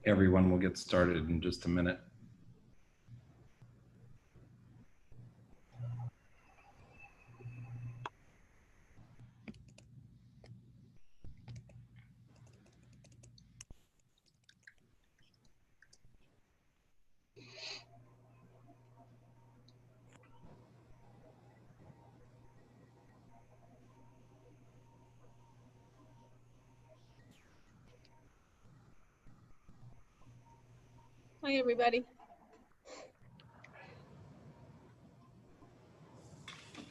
everyone. We'll get started in just a minute. Hi, everybody.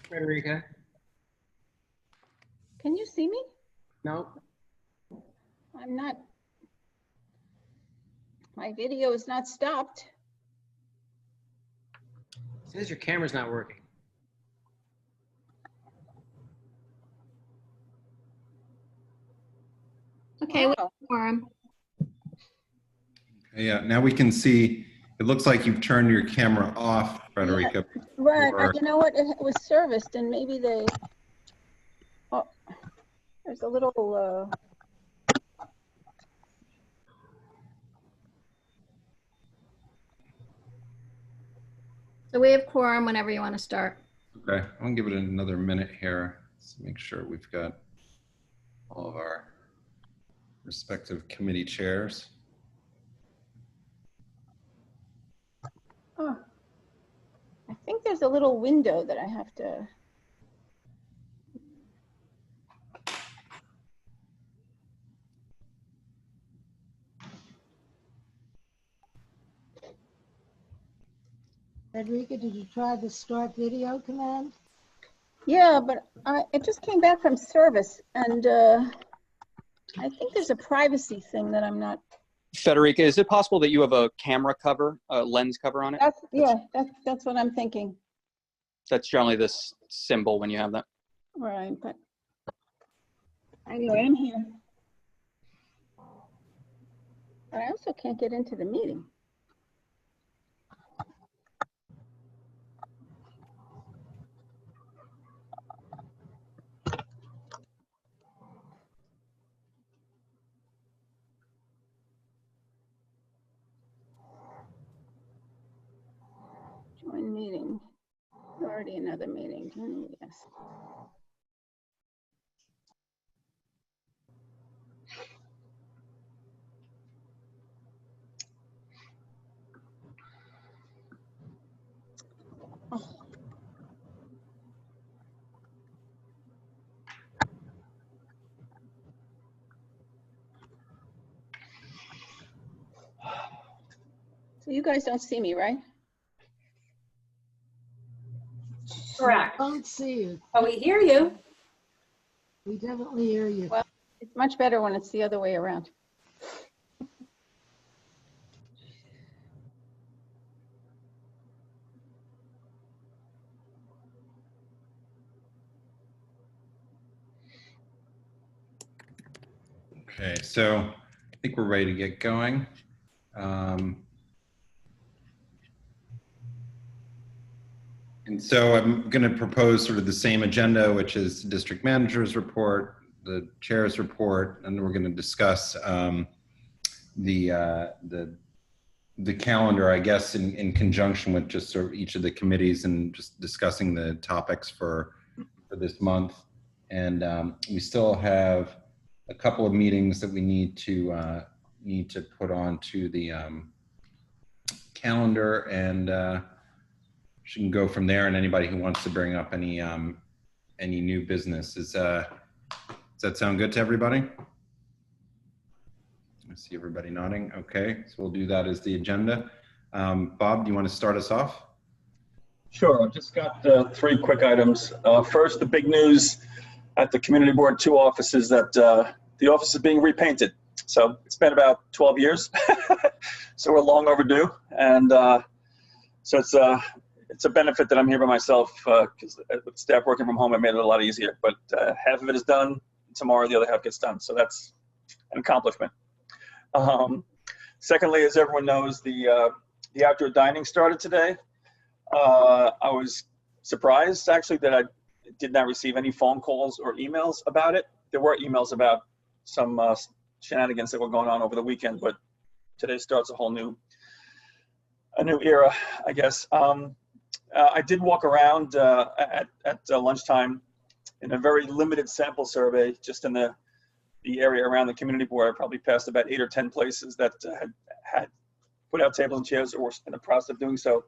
Frederica? Can you see me? No. I'm not. My video is not stopped. It says your camera's not working. Okay, we have quorum. Yeah, now we can see, it looks like you've turned your camera off, Frederica. Yeah, right, Or- you know what, it was serviced and maybe they, oh, there's a little, So we have quorum whenever you want to start. Okay, I'm gonna give it another minute here. Let's make sure we've got all of our respective committee chairs. oh, I think there's a little window that I have to. Frederica, did you try the start video command? Yeah, but it just came back from service and I think there's a privacy thing that I'm not. Federica, is it possible that you have a camera cover, a lens cover on it? That's what I'm thinking. That's generally this symbol when you have that. Right, but anyway, I'm here. But I also can't get into the meeting. Join meeting. Already another meeting. Yes. Oh. So you guys don't see me, right? I Correct. don't see you. But we hear you. We definitely hear you. Well, it's much better when it's the other way around. Okay, so I think we're ready to get going. And so I'm going to propose sort of the same agenda, which is district manager's report, the chair's report, and we're going to discuss the calendar, I guess, in conjunction with just sort of each of the committees and just discussing the topics for this month. And we still have a couple of meetings that we need to put onto the calendar, and she can go from there. And anybody who wants to bring up any new business, does that sound good to everybody? I see everybody nodding. Okay, so we'll do that as the agenda. Bob, do you want to start us off? Sure, I've just got 3 quick items. First, the big news at the Community Board 2 office is that the office is being repainted. So it's been about 12 years, so we're long overdue. And so it's a benefit that I'm here by myself, because with staff working from home, it made it a lot easier. But half of it is done tomorrow, the other half gets done. So that's an accomplishment. Secondly, as everyone knows, the outdoor dining started today. I was surprised actually that I did not receive any phone calls or emails about it. There were emails about some shenanigans that were going on over the weekend, but today starts a new era, I guess. I did walk around at lunchtime in a very limited sample survey, just in the area around the community board. I probably passed about 8 or 10 places that had put out tables and chairs or were in the process of doing so.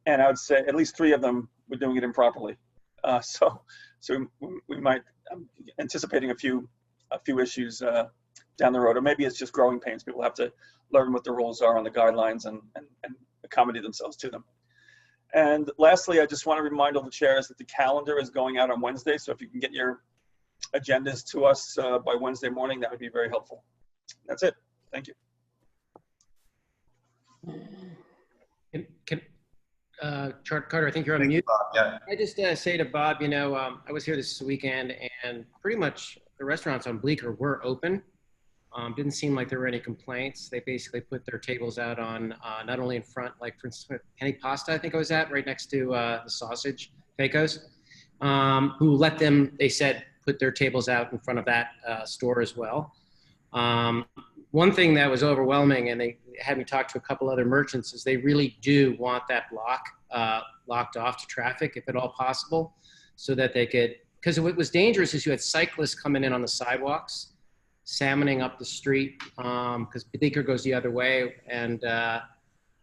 And I would say at least 3 of them were doing it improperly. So we might, I'm anticipating a few issues down the road, or maybe it's just growing pains. People have to learn what the rules are on the guidelines and accommodate themselves to them. And lastly, I just want to remind all the chairs that the calendar is going out on Wednesday. So if you can get your agendas to us by Wednesday morning, that would be very helpful. That's it. Thank you. Carter, I think you're on mute. Yeah. I just say to Bob, you know, I was here this weekend and pretty much the restaurants on Bleecker were open. Didn't seem like there were any complaints. They basically put their tables out on not only in front, like for instance, Penny Pasta, I think I was at, right next to the sausage, Pecos, who let them, they said, put their tables out in front of that store as well. One thing that was overwhelming, and they had me talk to a couple other merchants, is they really do want that block locked off to traffic, if at all possible, so that they could, because what was dangerous is you had cyclists coming in on the sidewalks, salmoning up the street, because Bleecker goes the other way, and there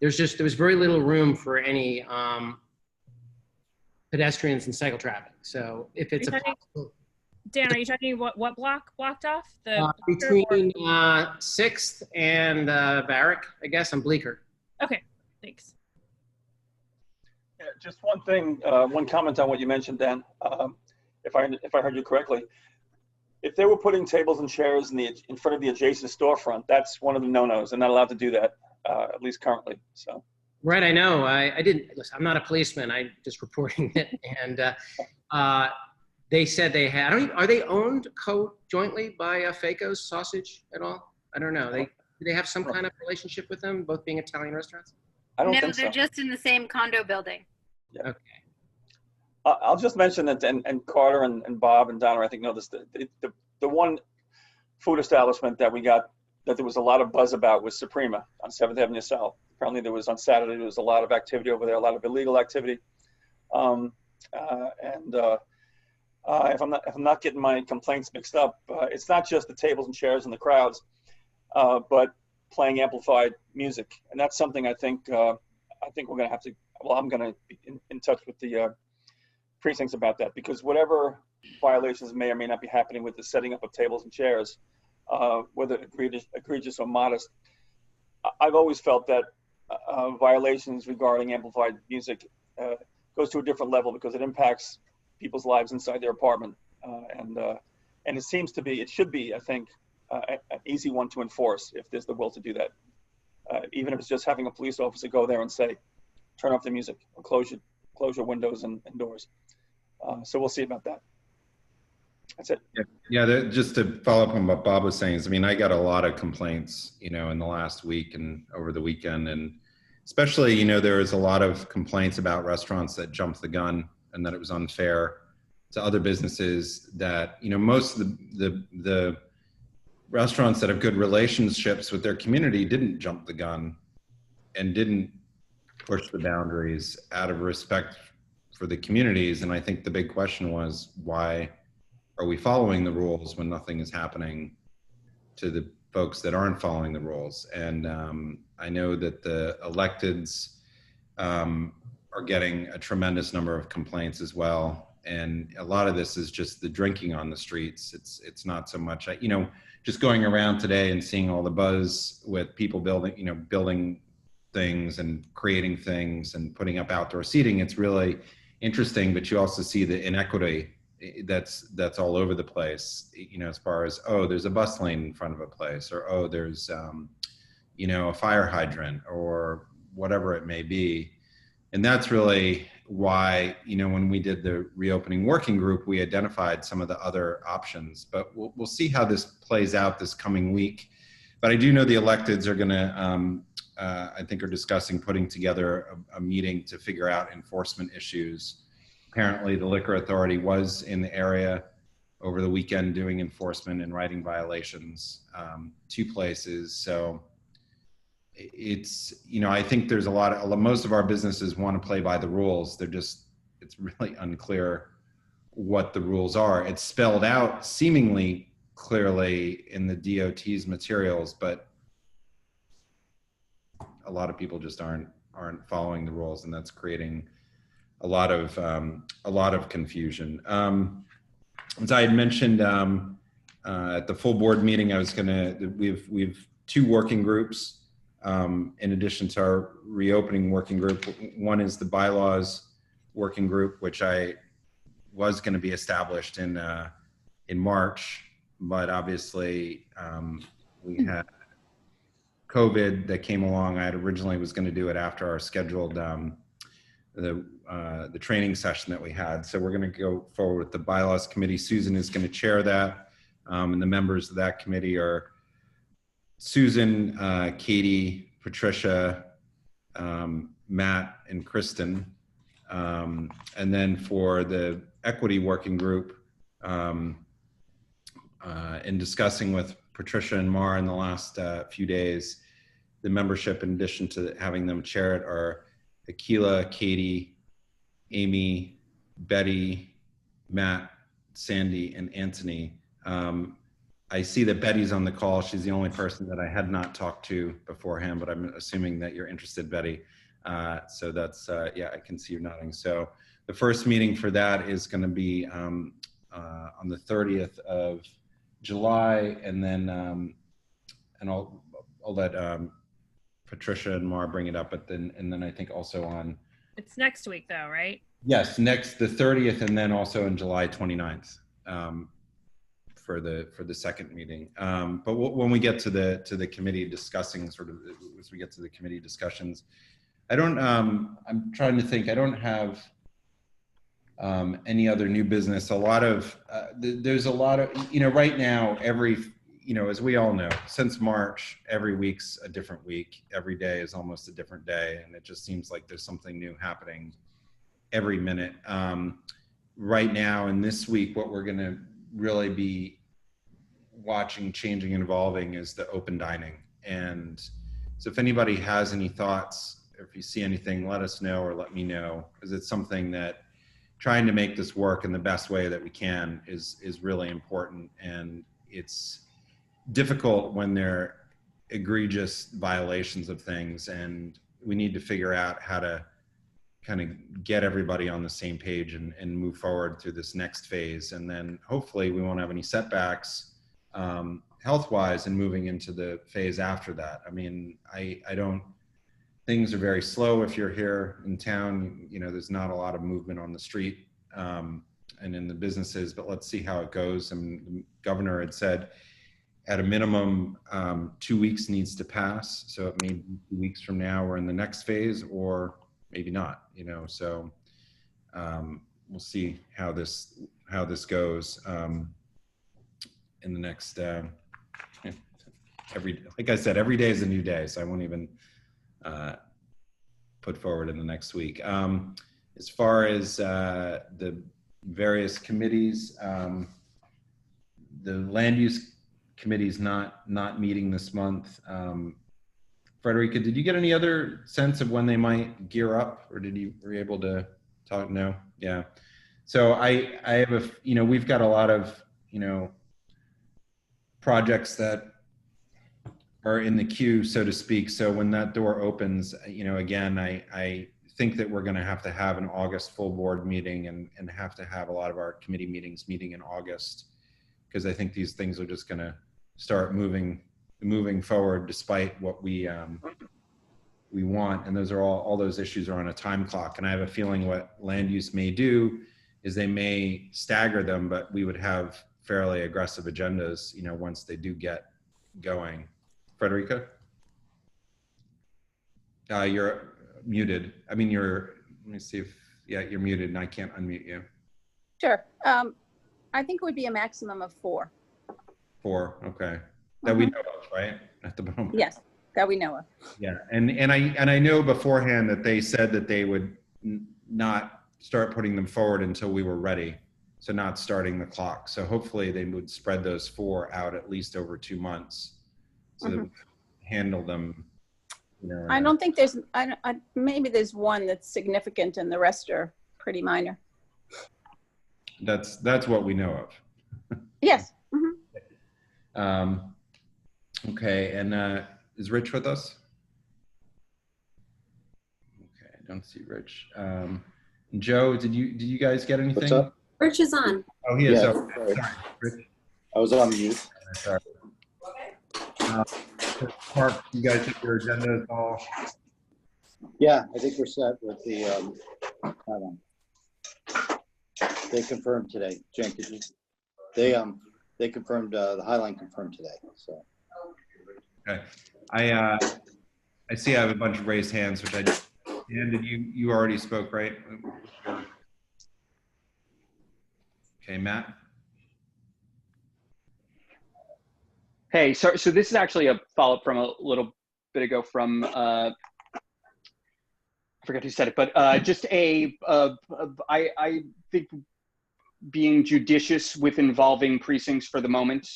was very little room for any pedestrians and cycle traffic. So if it's Dan, are you talking what block blocked off? The between 6th and Varick, I guess, on Bleecker. Okay, thanks. Yeah, just one thing, one comment on what you mentioned, Dan. If I heard you correctly, if they were putting tables and chairs in front of the adjacent storefront, that's one of the no-nos. They're not allowed to do that, at least currently. So. Right, I know. I didn't. Listen, I'm not a policeman. I'm just reporting it, and they said they had. Are they owned jointly by Fecos Sausage at all? I don't know. Do they have some kind of relationship with them, both being Italian restaurants? I don't no, think they're so. just in the same condo building. Yeah. Okay. I'll just mention that, and Carter and Bob and Donna, I think, know this. The one food establishment that we got that there was a lot of buzz about was Suprema on 7th Avenue South. Apparently, there was on Saturday there was a lot of activity over there, a lot of illegal activity. If I'm not getting my complaints mixed up, it's not just the tables and chairs and the crowds, but playing amplified music, and that's something I think we're going to have to. Well, I'm going to be in touch with the precincts about that, because whatever violations may or may not be happening with the setting up of tables and chairs, whether egregious or modest, I've always felt that violations regarding amplified music goes to a different level because it impacts people's lives inside their apartment, and it should be, I think, an easy one to enforce if there's the will to do that. Even if it's just having a police officer go there and say, turn off the music or close your windows and doors. So we'll see about that. That's it. Yeah. Just to follow up on what Bob was saying, I mean, I got a lot of complaints, in the last week and over the weekend, and especially, there was a lot of complaints about restaurants that jumped the gun and that it was unfair to other businesses that, most of the restaurants that have good relationships with their community didn't jump the gun and didn't push the boundaries out of respect for the communities. And I think the big question was, why are we following the rules when nothing is happening to the folks that aren't following the rules? And I know that the electeds are getting a tremendous number of complaints as well. And a lot of this is just the drinking on the streets. It's not so much, just going around today and seeing all the buzz with people building things and creating things and putting up outdoor seating. It's really interesting, but you also see the inequity that's all over the place, as far as, oh, there's a bus lane in front of a place, or, oh, there's, a fire hydrant, or whatever it may be. And that's really why, when we did the reopening working group, we identified some of the other options, but we'll see how this plays out this coming week. But I do know the electeds are going to, I think, are discussing putting together a meeting to figure out enforcement issues. Apparently the liquor authority was in the area over the weekend doing enforcement and writing violations, 2 places. So it's, you know, I think there's most of our businesses want to play by the rules. It's really unclear what the rules are. It's spelled out seemingly clearly in the DOT's materials, but a lot of people just aren't following the rules, and that's creating a lot of confusion. As I had mentioned at the full board meeting, we've 2 working groups in addition to our reopening working group. One is the bylaws working group, which I was going to be established in March, but obviously we had COVID that came along. I originally was going to do it after our scheduled the training session that we had. So we're going to go forward with the bylaws committee. Susan is going to chair that, and the members of that committee are Susan, Katie, Patricia, Matt, and Kristen. And then for the equity working group, in discussing with Patricia and Mar in the last few days, the membership, in addition to having them chair it, are Akila, Katie, Amy, Betty, Matt, Sandy, and Anthony. I see that Betty's on the call. She's the only person that I had not talked to beforehand, but I'm assuming that you're interested, Betty. So that's, yeah, I can see you nodding. So the first meeting for that is going to be on the 30th of July, and then and I'll let Patricia and Mar bring it up, but then I think also on. It's next week though, right? Yes, the 30th, and then also on July 29th for the second meeting. But when we get to the committee discussing as we get to the committee discussions, I'm trying to think. I don't have any other new business. There's a lot of, right now, as we all know, since March, every week's a different week. Every day is almost a different day. And it just seems like there's something new happening every minute. Right now, in this week, what we're going to really be watching, changing, and evolving is the open dining. And so if anybody has any thoughts, if you see anything, let us know or let me know, because it's something that trying to make this work in the best way that we can is really important. And it's difficult when there are egregious violations of things, and we need to figure out how to kind of get everybody on the same page and move forward through this next phase. And then hopefully we won't have any setbacks health-wise and moving into the phase after that. I mean, things are very slow. If you're here in town, there's not a lot of movement on the street and in the businesses, but let's see how it goes. And the governor had said at a minimum, 2 weeks needs to pass. So it may be 2 weeks from now we're in the next phase, or maybe not, so we'll see how this goes in the next, like I said, every day is a new day. So I won't even put forward in the next week. As far as the various committees, the land use committee's not meeting this month. Frederica, did you get any other sense of when they might gear up, or were you able to talk? No? Yeah. So I have we've got a lot of, projects that are in the queue, so to speak. So when that door opens, again, I think that we're going to have an August full board meeting and have to have a lot of our committee meetings in August, because I think these things are just going to start moving forward despite what we want. And those are all those issues are on a time clock. And I have a feeling what land use may do is they may stagger them, but we would have fairly aggressive agendas, once they do get going. Frederica? You're muted. Let me see if, you're muted and I can't unmute you. Sure. I think it would be a maximum of 4. 4, okay. That we know of, right? At the moment. Yes, that we know of. Yeah, and I know beforehand that they said that they would not start putting them forward until we were ready. So not starting the clock. So hopefully they would spread those 4 out at least over 2 months, so that we handle them you know. I don't think there's, maybe there's one that's significant and the rest are pretty minor. That's what we know of. Yes. Okay, and is Rich with us? Okay, I don't see Rich. Joe, did you guys get anything? What's up? Rich is on. Oh, he is. Yeah, Oh, sorry. sorry, Rich. I was on mute. Sorry. Mark, you guys have your agendas all? Yeah, I think we're set with the, hold on. They confirmed today. Jen, could you? They confirmed, the Highline confirmed today, so. Okay. I see I have a bunch of raised hands, which Dan, did you already spoke, right? Okay, Matt. Hey, so this is actually a follow-up from a little bit ago from, I forget who said it, but just I think being judicious with involving precincts for the moment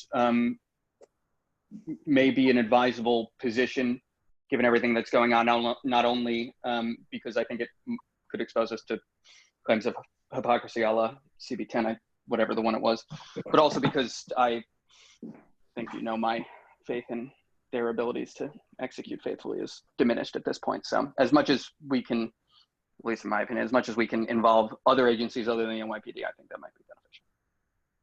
may be an advisable position, given everything that's going on, not only because I think it could expose us to claims of hypocrisy a la CB10, whatever the one it was, but also because I think, you know, my faith in their abilities to execute faithfully is diminished at this point. So as much as we can, at least in my opinion, as much as we can involve other agencies other than the NYPD, I think that might be beneficial.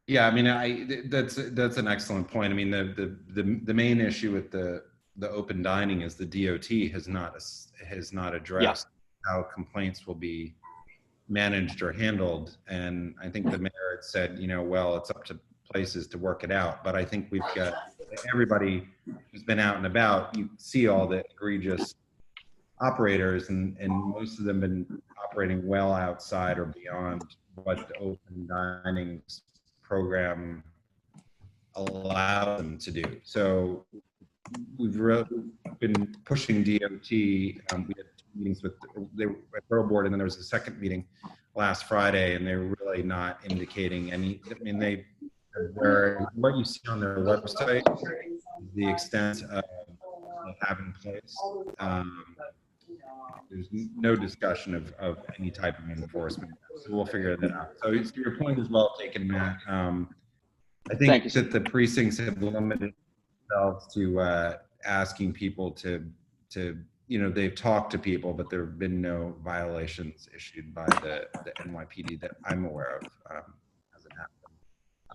Yeah, I mean, that's an excellent point. I mean, the main issue with the open dining is the DOT has not addressed how complaints will be managed or handled. And I think the mayor had said, you know, well, it's up to places to work it out. But I think we've got everybody who's been out and about, you see all the egregious operators, and most of them been operating well outside or beyond what the open dining program allows them to do. So we've really been pushing DOT. We had meetings with the Borough Board, and then there was a second meeting last Friday, and they're really not indicating any. I mean, what you see on their website, the extent of have in place. There's no discussion of any type of enforcement, so we'll figure that out. So your point is well taken, Matt. I think that the precincts have limited themselves to asking people to you know, they've talked to people, but there have been no violations issued by the NYPD that I'm aware of. Hasn't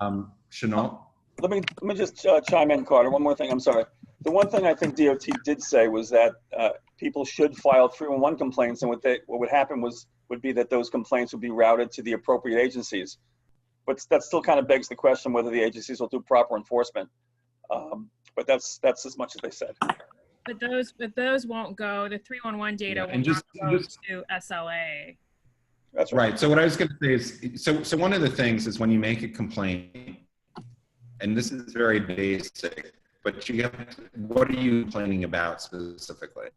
happened. Chenault? Let me just chime in, Carter. One more thing. I'm sorry. The one thing I think DOT did say was that people should file 311 complaints, and what would happen would be that those complaints would be routed to the appropriate agencies. But that still kind of begs the question whether the agencies will do proper enforcement. But that's as much as they said. But those won't go. The 311 data will not go to SLA. That's right. Right. So what I was going to say is, so one of the things is when you make a complaint, and this is very basic, but you have to, what are you complaining about specifically?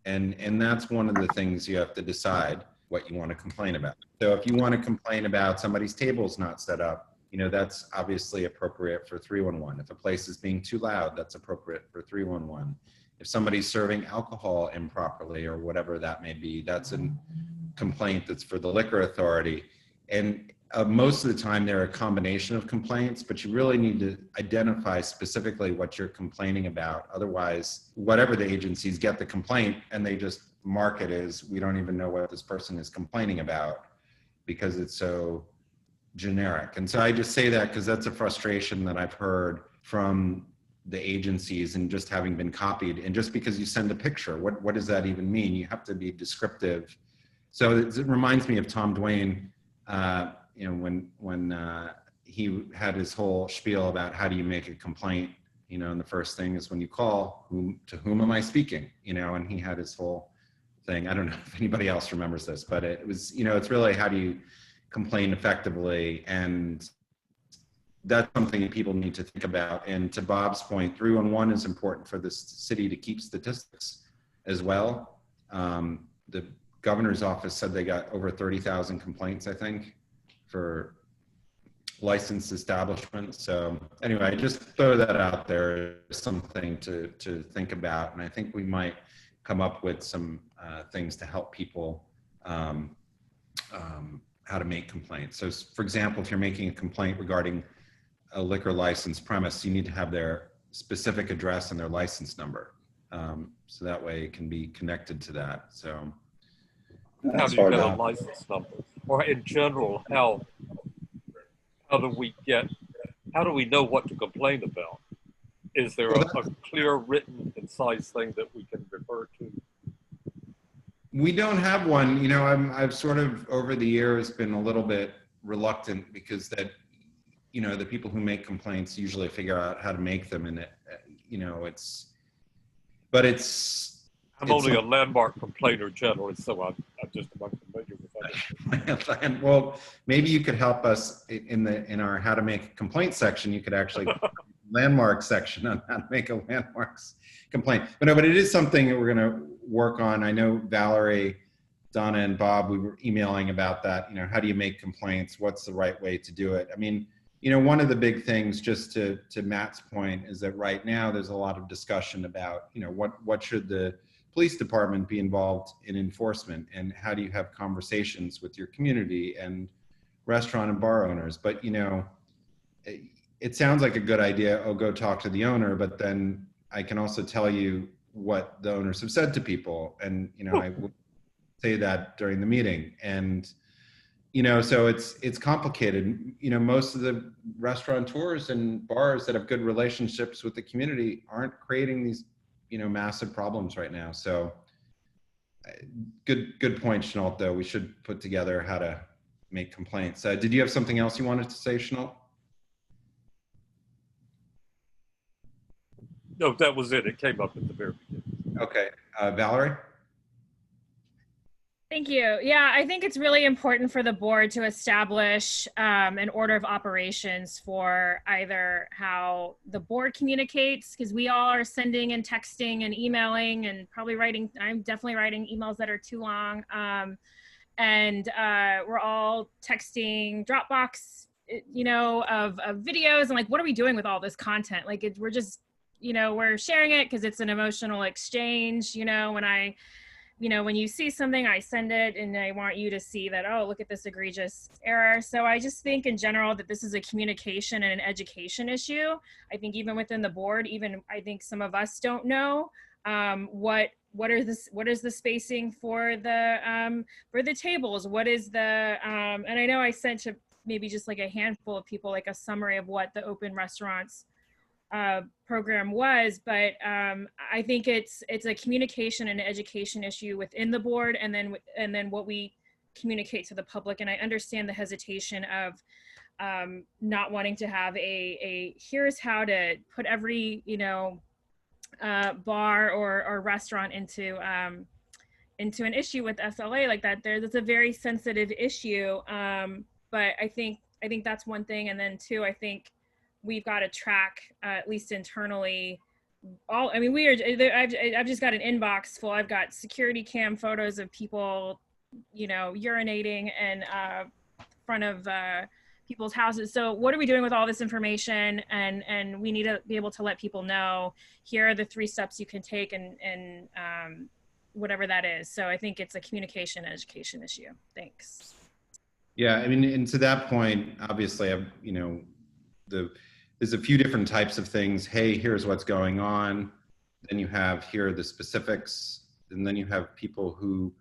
And that's one of the things you have to decide what you want to complain about. So if you want to complain about somebody's table's not set up, you know, that's obviously appropriate for 311. If a place is being too loud, that's appropriate for 311. If somebody's serving alcohol improperly or whatever that may be, that's a complaint that's for the liquor authority. And most of the time they're a combination of complaints, but you really need to identify specifically what you're complaining about. Otherwise, whatever the agencies get the complaint and they just mark it as, we don't even know what this person is complaining about because it's so generic. And so I just say that because that's a frustration that I've heard from the agencies, and just having been copied, and just because you send a picture, what does that even mean? You have to be descriptive. So it reminds me of Tom Dwayne, you know, when he had his whole spiel about how do you make a complaint, you know, and the first thing is when you call, to whom am I speaking, you know, and he had his whole thing. I don't know if anybody else remembers this, but it was, you know, it's really how do you complain effectively, and that's something people need to think about. And to Bob's point, 311 is important for the city to keep statistics as well. The governor's office said they got over 30,000 complaints, I think, for licensed establishments. So anyway, just throw that out there as something to think about. And I think we might come up with some things to help people how to make complaints. So for example, if you're making a complaint regarding a liquor license premise, you need to have their specific address and their license number. So that way it can be connected to that. So how do you get a license number? Or in general, how do we know what to complain about? Is there a clear written concise thing that we can refer to? We don't have one. You know, I've sort of over the years been a little bit reluctant because that, you know, the people who make complaints usually figure out how to make them, and it, you know, I'm only a landmark complainer generally, so I'm just unfamiliar with that. Well, maybe you could help us in our how to make a complaint section. You could actually landmark section on how to make a landmarks complaint. But no, but it is something that we're going to work on. I know Valerie, Donna, and Bob, we were emailing about that. You know, how do you make complaints? What's the right way to do it? I mean, you know, one of the big things, just to Matt's point, is that right now there's a lot of discussion about, you know, what should the police department be involved in enforcement, and how do you have conversations with your community and restaurant and bar owners? But, you know, it sounds like a good idea. Oh, go talk to the owner. But then I can also tell you what the owners have said to people. And, you know, I will say that during the meeting. And, you know, so it's complicated. You know, most of the restaurateurs and bars that have good relationships with the community aren't creating these, you know, massive problems right now. So good point, Chenault, though. We should put together how to make complaints. Did you have something else you wanted to say, Chenault? No, that was it. It came up at the very beginning. Okay. Valerie? Thank you. Yeah, I think it's really important for the board to establish an order of operations for either how the board communicates, because we all are sending and texting and emailing and probably writing. I'm definitely writing emails that are too long. And we're all texting Dropbox, you know, of videos, and like, what are we doing with all this content? Like, we're just, you know, we're sharing it because it's an emotional exchange. You know, when you see something, I send it and I want you to see that, oh, look at this egregious error. So I just think in general that this is a communication and an education issue. I think even within the board, I think some of us don't know what is the spacing for the tables? What is the, and I know I sent to maybe just like a handful of people, like a summary of what the open restaurants program was, but I think it's a communication and education issue within the board, and then what we communicate to the public. And I understand the hesitation of not wanting to have a here's how to put every, you know, bar or restaurant into an issue with SLA like that. That's a very sensitive issue, but I think that's one thing. And then two, I think we've got to track, at least internally, I've just got an inbox full. I've got security cam photos of people, you know, urinating in front of people's houses. So what are we doing with all this information? And we need to be able to let people know, here are the 3 steps you can take, and whatever that is. So I think it's a communication and education issue. Thanks. Yeah, I mean, and to that point, obviously, you know, there's a few different types of things. Hey, here's what's going on. Then you have, here are the specifics. And then you have people who,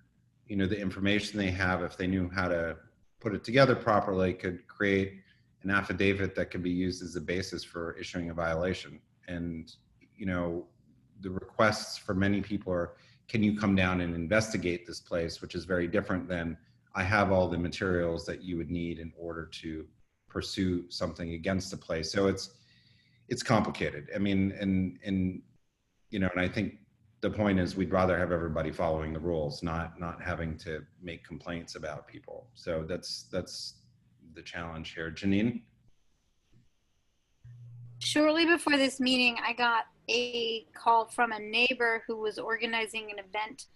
you know, the information they have, if they knew how to put it together properly, could create an affidavit that could be used as a basis for issuing a violation. And, you know, the requests for many people are, can you come down and investigate this place, which is very different than, I have all the materials that you would need in order to pursue something against the place. So it's complicated. I mean, and you know, and I think the point is, we'd rather have everybody following the rules, not having to make complaints about people. So that's the challenge here. Janine? Shortly before this meeting, I got a call from a neighbor who was organizing an event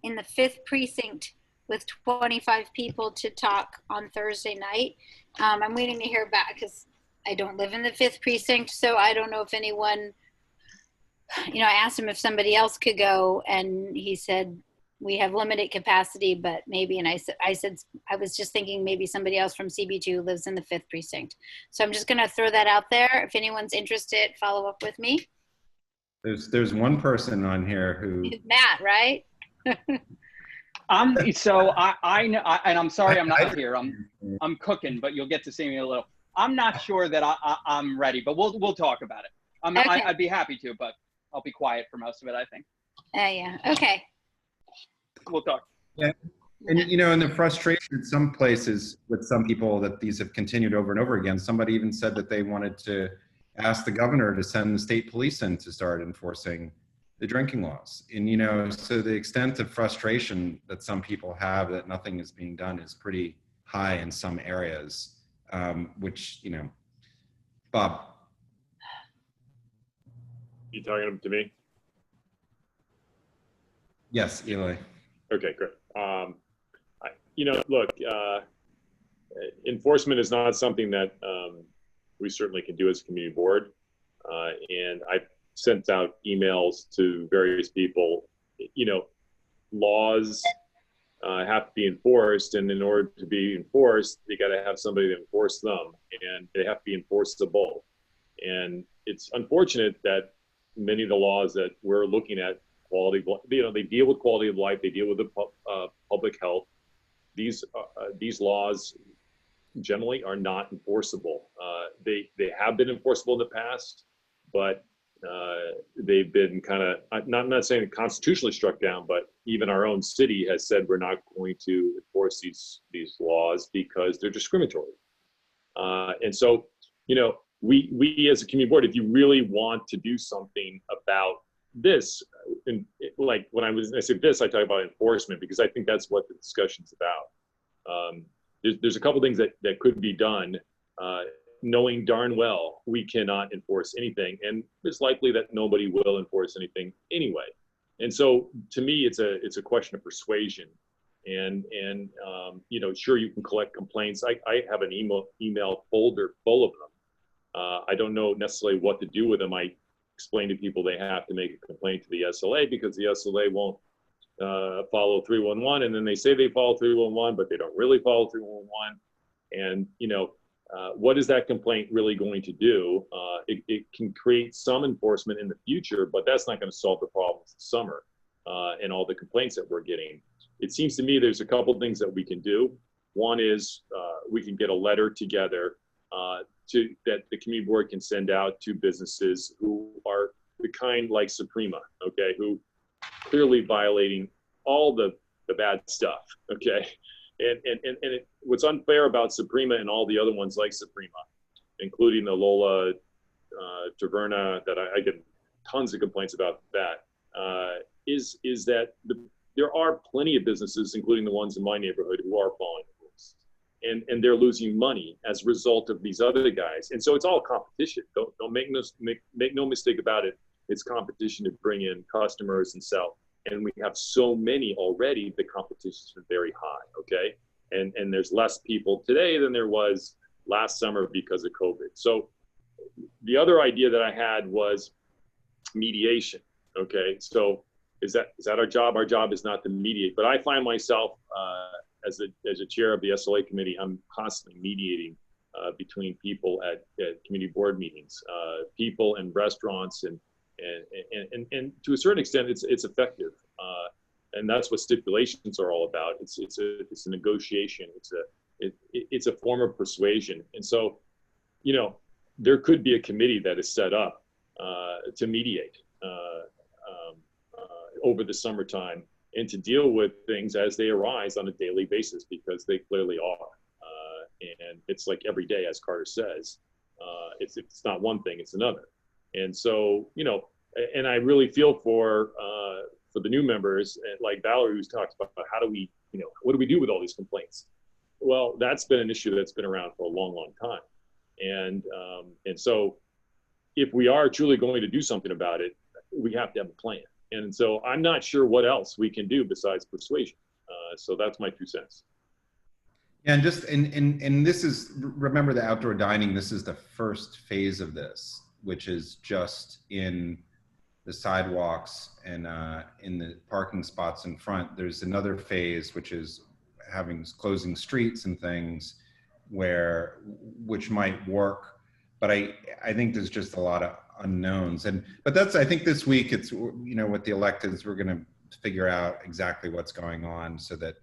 in the 5th precinct with 25 people to talk on Thursday night. I'm waiting to hear back because I don't live in the 5th precinct, so I don't know if anyone I asked him if somebody else could go, and he said we have limited capacity, but maybe. And I said I was just thinking maybe somebody else from CB2 lives in the 5th precinct. So I'm just going to throw that out there. If anyone's interested, follow up with me. There's one person on here who It's Matt, right? So I know, and I'm sorry I'm not here. I'm cooking, but you'll get to see me a little. I'm not sure that I'm ready, but we'll talk about it. Okay. I'd be happy to, but I'll be quiet for most of it, I think. Yeah. Okay. We'll talk. Yeah. And and the frustration in some places with some people that these have continued over and over again, somebody even said that they wanted to ask the governor to send the state police in to start enforcing the drinking laws. And so the extent of frustration that some people have that nothing is being done is pretty high in some areas, which, Bob. You talking to me? Yes, Eli. Okay, great. Look, enforcement is not something that we certainly can do as a community board. And I've sent out emails to various people. Laws have to be enforced, and in order to be enforced, you got to have somebody to enforce them, and they have to be enforceable. And it's unfortunate that many of the laws that we're looking at, they deal with quality of life, they deal with the public health. These laws generally are not enforceable. They have been enforceable in the past, but they've been kind of, I'm not saying constitutionally struck down, but even our own city has said we're not going to enforce these laws because they're discriminatory. And so, we as a community board, if you really want to do something about this, and like when I say this, I talk about enforcement because I think that's what the discussion's about. There's a couple things that could be done, knowing darn well we cannot enforce anything, and it's likely that nobody will enforce anything anyway. And so, to me, it's a question of persuasion. And sure, you can collect complaints. I have an email folder full of them. I don't know necessarily what to do with them. I explain to people they have to make a complaint to the SLA because the SLA won't follow 311, and then they say they follow 311, but they don't really follow 311. And what is that complaint really going to do? It can create some enforcement in the future, but that's not going to solve the problems this summer and all the complaints that we're getting. It seems to me there's a couple things that we can do. One is we can get a letter together that the community board can send out to businesses who are the kind like Suprema, okay, who clearly violating all the bad stuff, okay? And what's unfair about Suprema and all the other ones like Suprema, including the Lola Taverna, that I get tons of complaints about that, is that there are plenty of businesses, including the ones in my neighborhood, who are following the rules. And they're losing money as a result of these other guys. And so it's all competition. Don't make no mistake about it. It's competition to bring in customers and sell. And we have so many already, the competition is very high, okay? And there's less people today than there was last summer because of COVID. So the other idea that I had was mediation, okay? So is that our job? Our job is not to mediate, but I find myself as a chair of the SLA committee, I'm constantly mediating between people at community board meetings, people in restaurants, and to a certain extent, it's effective, and that's what stipulations are all about. It's a negotiation. It's a form of persuasion, and so, there could be a committee that is set up to mediate over the summertime and to deal with things as they arise on a daily basis, because they clearly are. And it's like every day, as Carter says, it's not one thing, it's another. And so, and I really feel for the new members, and like Valerie, who's talked about how do we, what do we do with all these complaints? Well, that's been an issue that's been around for a long, long time. And so if we are truly going to do something about it, we have to have a plan. And so I'm not sure what else we can do besides persuasion. So that's my 2 cents. Yeah, and just and this is, remember the outdoor dining, this is the first phase of this, which is just in the sidewalks and in the parking spots in front. There's another phase, which is closing streets and things which might work. But I think there's just a lot of unknowns. But I think this week it's, with the electeds, we're going to figure out exactly what's going on so that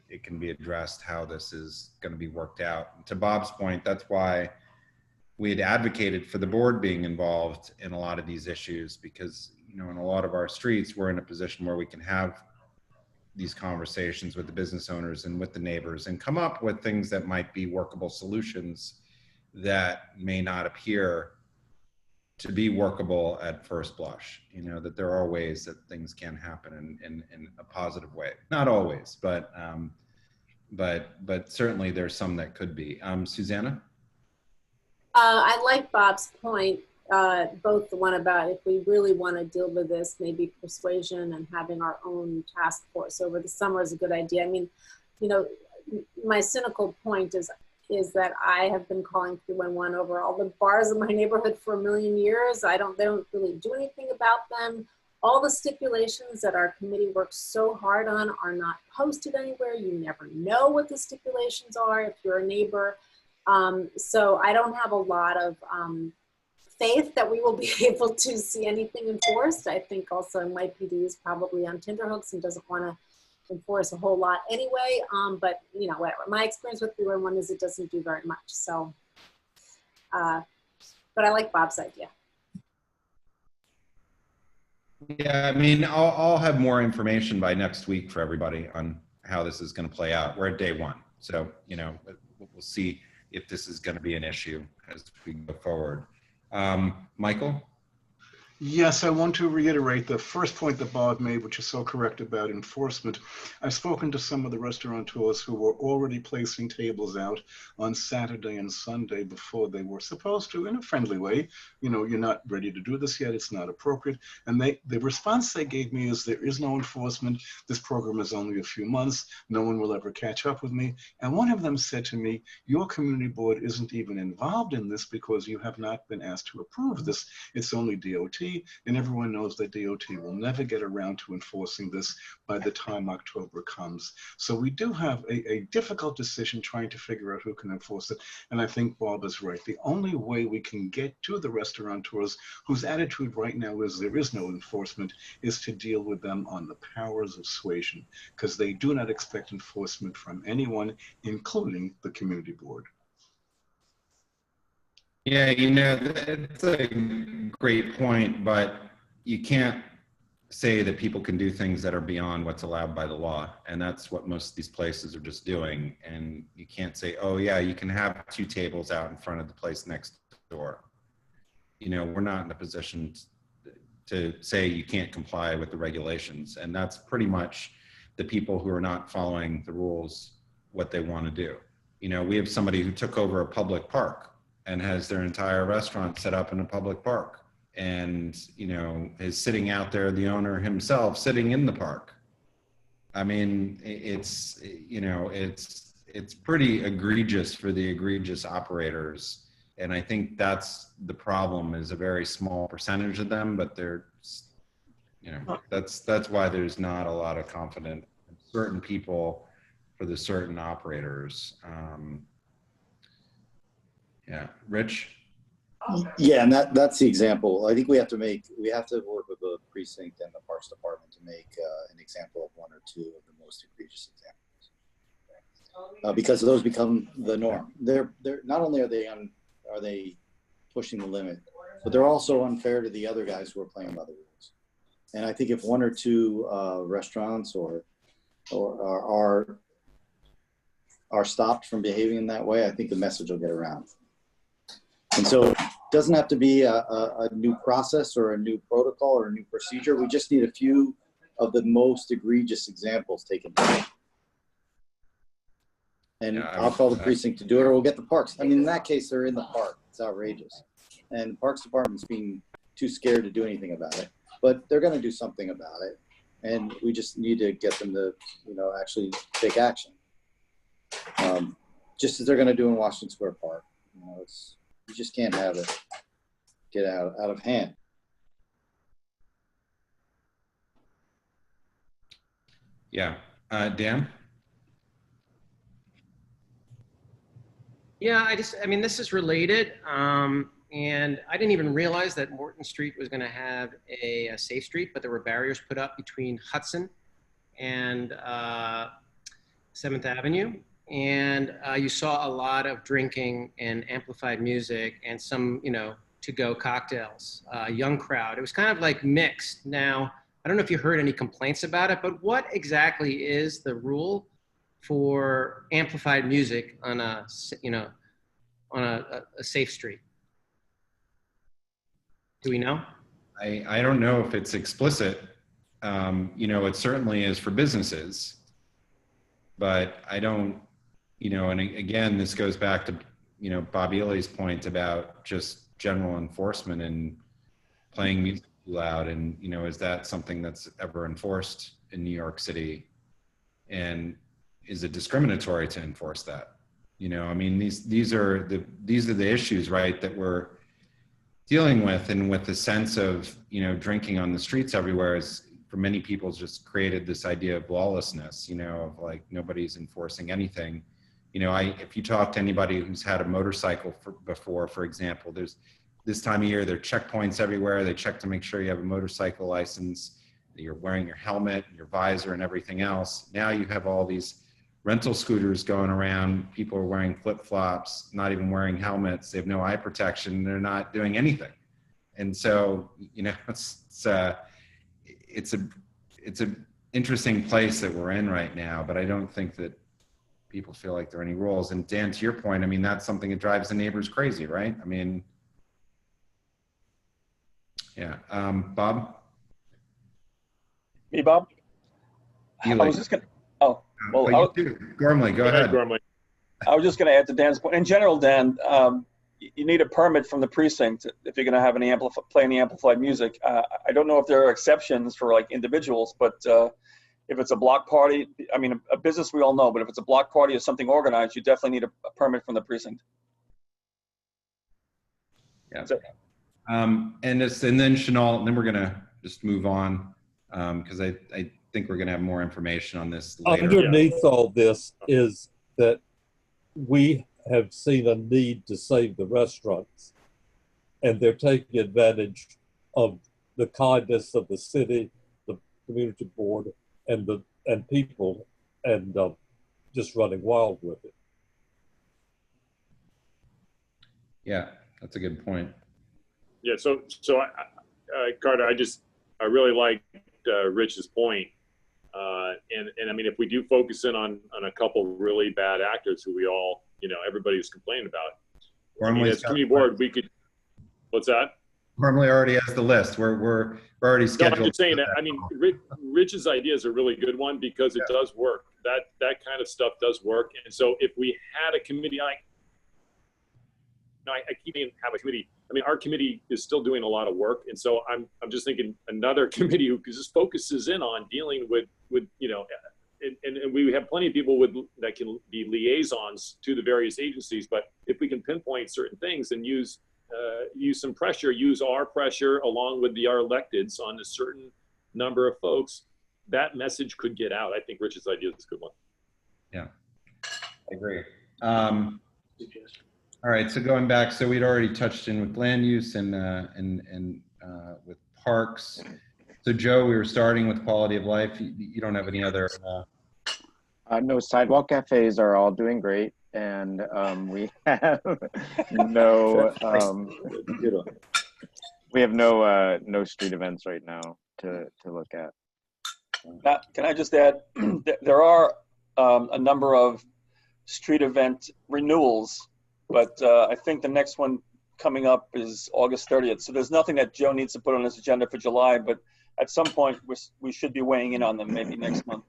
it can be addressed, how this is going to be worked out. And to Bob's point, that's why we had advocated for the board being involved in a lot of these issues, because, in a lot of our streets, we're in a position where we can have these conversations with the business owners and with the neighbors and come up with things that might be workable solutions that may not appear to be workable at first blush. That there are ways that things can happen in a positive way. Not always, but certainly there's some that could be. Susanna? I like Bob's point, both the one about if we really want to deal with this, maybe persuasion and having our own task force over the summer is a good idea. I mean, my cynical point is that I have been calling 311 over all the bars in my neighborhood for a million years. They don't really do anything about them. All the stipulations that our committee works so hard on are not posted anywhere. You never know what the stipulations are if you're a neighbor. So I don't have a lot of faith that we will be able to see anything enforced. I think also NYPD is probably on tenterhooks and doesn't want to enforce a whole lot anyway. But whatever. My experience with 311 is it doesn't do very much. So, but I like Bob's idea. Yeah, I mean, I'll have more information by next week for everybody on how this is going to play out. We're at day one, so we'll see if this is going to be an issue as we go forward. Michael? Yes, I want to reiterate the first point that Bob made, which is so correct about enforcement. I've spoken to some of the restaurateurs who were already placing tables out on Saturday and Sunday before they were supposed to, in a friendly way. You're not ready to do this yet, it's not appropriate. And the response they gave me is there is no enforcement. This program is only a few months. No one will ever catch up with me. And one of them said to me, your community board isn't even involved in this because you have not been asked to approve this. It's only DOT. And everyone knows that DOT will never get around to enforcing this by the time October comes. So we do have a difficult decision trying to figure out who can enforce it. And I think Bob is right. The only way we can get to the restaurateurs whose attitude right now is there is no enforcement is to deal with them on the powers of suasion, because they do not expect enforcement from anyone, including the community board. Yeah, that's a great point, but you can't say that people can do things that are beyond what's allowed by the law. And that's what most of these places are just doing. And you can't say, oh yeah, you can have 2 tables out in front of the place next door. We're not in a position to say you can't comply with the regulations. And that's pretty much the people who are not following the rules, what they want to do. We have somebody who took over a public park and has their entire restaurant set up in a public park, and is sitting out there, the owner himself sitting in the park. I mean, it's pretty egregious for the egregious operators, and I think that's the problem, is a very small percentage of them, but they're that's why there's not a lot of confidence in certain people for the certain operators. Yeah, Rich? Yeah, and that's the example. I think we have to work with the precinct and the Parks Department to make an example of 1 or 2 of the most egregious examples, because those become the norm. They're not only are they pushing the limit, but they're also unfair to the other guys who are playing by the rules. And I think if 1 or 2 restaurants are stopped from behaving in that way, I think the message will get around. And so it doesn't have to be a new process or a new protocol or a new procedure. We just need a few of the most egregious examples taken down. And I'll call the precinct to do it, or we'll get the parks. I mean, in that case, they're in the park. It's outrageous. And the Parks Department's being too scared to do anything about it. But they're going to do something about it. And we just need to get them to, actually take action. Just as they're going to do in Washington Square Park. You just can't have it get out of hand. Yeah. Dan? Yeah, I mean, this is related. And I didn't even realize that Morton Street was going to have a safe street, but there were barriers put up between Hudson and 7th Avenue. And you saw a lot of drinking and amplified music and some, to-go cocktails, young crowd. It was kind of like mixed. Now, I don't know if you heard any complaints about it, but what exactly is the rule for amplified music on a safe street? Do we know? I don't know if it's explicit. It certainly is for businesses, but I don't, and again, this goes back to, Bob Ely's point about just general enforcement and playing music too loud. And, is that something that's ever enforced in New York City? And is it discriminatory to enforce that? I mean, these are the issues, right, that we're dealing with, and with the sense of, drinking on the streets everywhere is, for many people, just created this idea of lawlessness, of like nobody's enforcing anything. If you talk to anybody who's had a motorcycle before, for example, there's this time of year, there are checkpoints everywhere. They check to make sure you have a motorcycle license, that you're wearing your helmet, your visor, and everything else. Now you have all these rental scooters going around. People are wearing flip-flops, not even wearing helmets. They have no eye protection. They're not doing anything. And so, it's an interesting place that we're in right now, but I don't think that people feel like there are any rules. And Dan, to your point, I mean, that's something that drives the neighbors crazy, right? I mean, yeah. Bob? Me, Bob? Ely. I was just gonna, oh, well, Gormley, go ahead. Gormley. I was just going to add to Dan's point. In general, Dan, you need a permit from the precinct if you're going to have play any amplified music. I don't know if there are exceptions for like individuals, but if it's a block party, I mean, a business we all know, but if it's a block party or something organized, you definitely need a permit from the precinct. Yeah. And then Chanel, and then we're going to just move on because I think we're going to have more information on this later. Underneath all this is that we have seen a need to save the restaurants, and they're taking advantage of the kindness of the city, the community board, and people, and just running wild with it. Yeah, that's a good point. Yeah, so Carter, I really liked Rich's point. And I mean, if we do focus in on a couple really bad actors who we all, everybody's complaining about, I mean, as community board, we could, what's that? Gormley already has the list. We're already scheduled. No, I'm just saying that, I mean, Rich's idea is a really good one because it does work. That kind of stuff does work. And so if we had a committee, I keep saying have a committee. I mean, our committee is still doing a lot of work, and so I'm just thinking another committee who just focuses in on dealing with and we have plenty of people that can be liaisons to the various agencies. But if we can pinpoint certain things and use some pressure, use our pressure along with our electeds on a certain number of folks, that message could get out. I think Rich's idea is a good one. Yeah, I agree. All right, so going back, so we'd already touched in with land use and with parks. So Joe, we were starting with quality of life. You don't have any other? No, sidewalk cafes are all doing great, and we have no no street events right now to look at. Can I just add, there are a number of street event renewals, but I think the next one coming up is August 30th. So there's nothing that Joe needs to put on his agenda for July, but at some point we should be weighing in on them maybe next month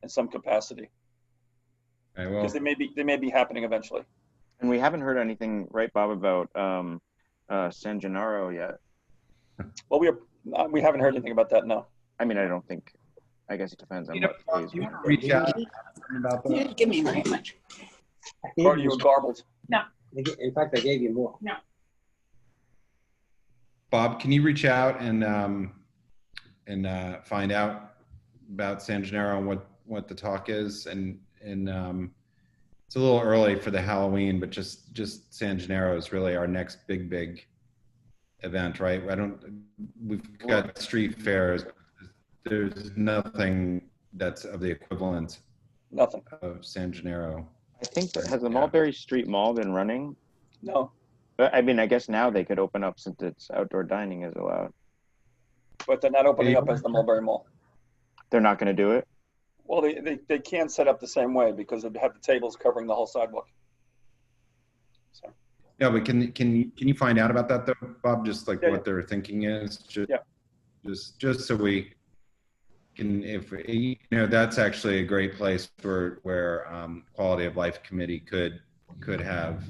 in some capacity. Because they may be happening eventually. And we haven't heard anything, right, Bob, about San Gennaro yet. Well, we haven't heard anything about that, no. I mean, I guess it depends on what phase we reach out about that? You didn't give me very much. Or you were garbled. No. In fact, I gave you more. No. Bob, can you reach out and find out about San Gennaro and what the talk is, and it's a little early for the Halloween, but just San Gennaro is really our next big event, right? We've got street fairs. There's nothing that's of the equivalent of San Gennaro. I think that has the Mulberry Street Mall been running? No. But I mean, I guess now they could open up since it's outdoor dining is allowed. But they're not opening up as the Mulberry Mall. They're not going to do it? Well, they can't set up the same way because they'd have the tables covering the whole sidewalk. So. Yeah, but can you find out about that though, Bob? Just like what their thinking is, just so we can, if you know, that's actually a great place where Quality of Life Committee could have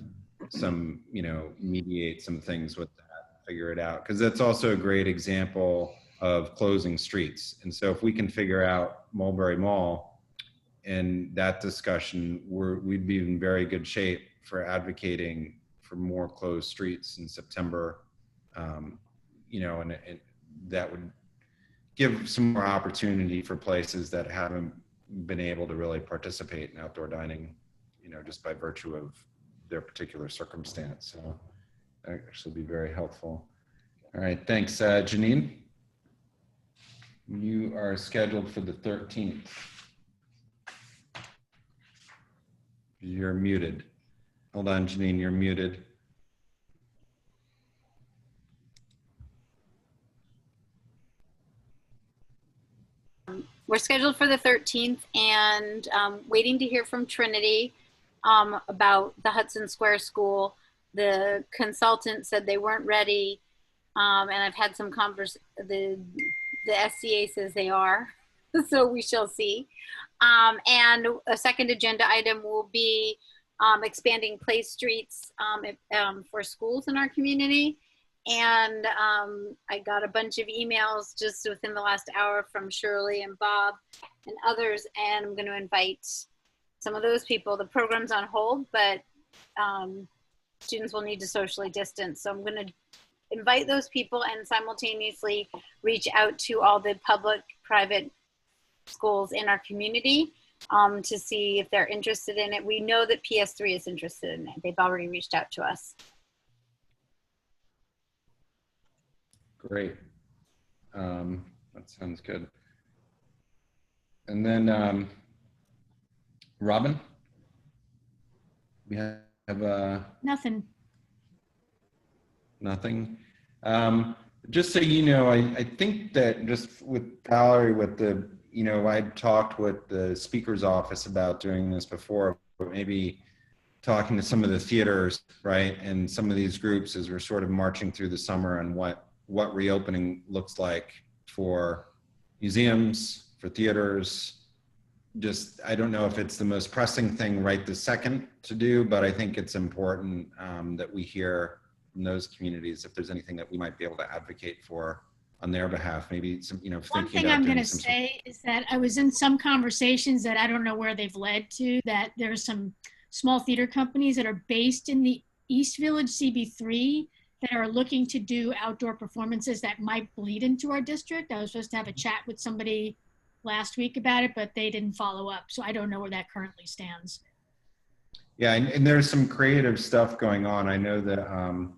some, you know, mediate some things with that, figure it out, because that's also a great example of closing streets. And so if we can figure out Mulberry Mall and that discussion, we'd be in very good shape for advocating for more closed streets in September. You know, and that would give some more opportunity for places that haven't been able to really participate in outdoor dining, you know, just by virtue of their particular circumstance. So that actually be very helpful. All right, thanks. Janine? You are scheduled for the 13th. You're muted. Hold on, Janine, you're muted. We're scheduled for the 13th and waiting to hear from Trinity about the Hudson Square School. The consultant said they weren't ready, and I've had some the SCA says they are, so we shall see. And a second agenda item will be expanding play streets for schools in our community. And I got a bunch of emails just within the last hour from Shirley and Bob and others, and I'm going to invite some of those people. The program's on hold, but students will need to socially distance. So I'm going to invite those people and simultaneously reach out to all the public, private schools in our community to see if they're interested in it. We know that PS3 is interested in it. They've already reached out to us. Great. That sounds good. And then Robin, we have nothing. Nothing. Just so you know, I think that just with Valerie, with the, you know, I'd talked with the speaker's office about doing this before, but maybe talking to some of the theaters, right? And some of these groups as we're sort of marching through the summer and what reopening looks like for museums, for theaters. Just, I don't know if it's the most pressing thing right this second to do, but I think it's important that we hear from those communities if there's anything that we might be able to advocate for on their behalf. Maybe some, you know, one thing I'm going to say is that I was in some conversations that I don't know where they've led to, that there's some small theater companies that are based in the East Village CB3 that are looking to do outdoor performances that might bleed into our district. I was supposed to have a chat with somebody last week about it, but they didn't follow up. So I don't know where that currently stands. Yeah, and there's some creative stuff going on. I know that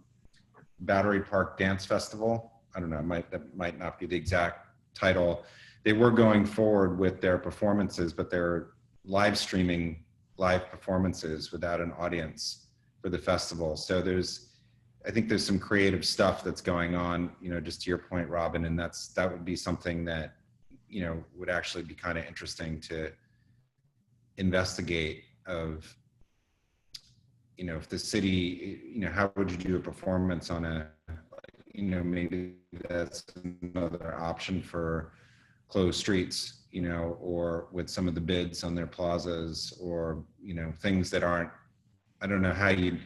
Battery Park Dance Festival, I don't know, that might not be the exact title. They were going forward with their performances, but they're live streaming live performances without an audience for the festival. So I think there's some creative stuff that's going on, you know, just to your point, Robin, and that would be something that, you know, would actually be kind of interesting to investigate of, you know, if the city, you know, how would you do a performance on a, you know, maybe that's another option for closed streets, you know, or with some of the bids on their plazas or, you know, things that aren't, I don't know how you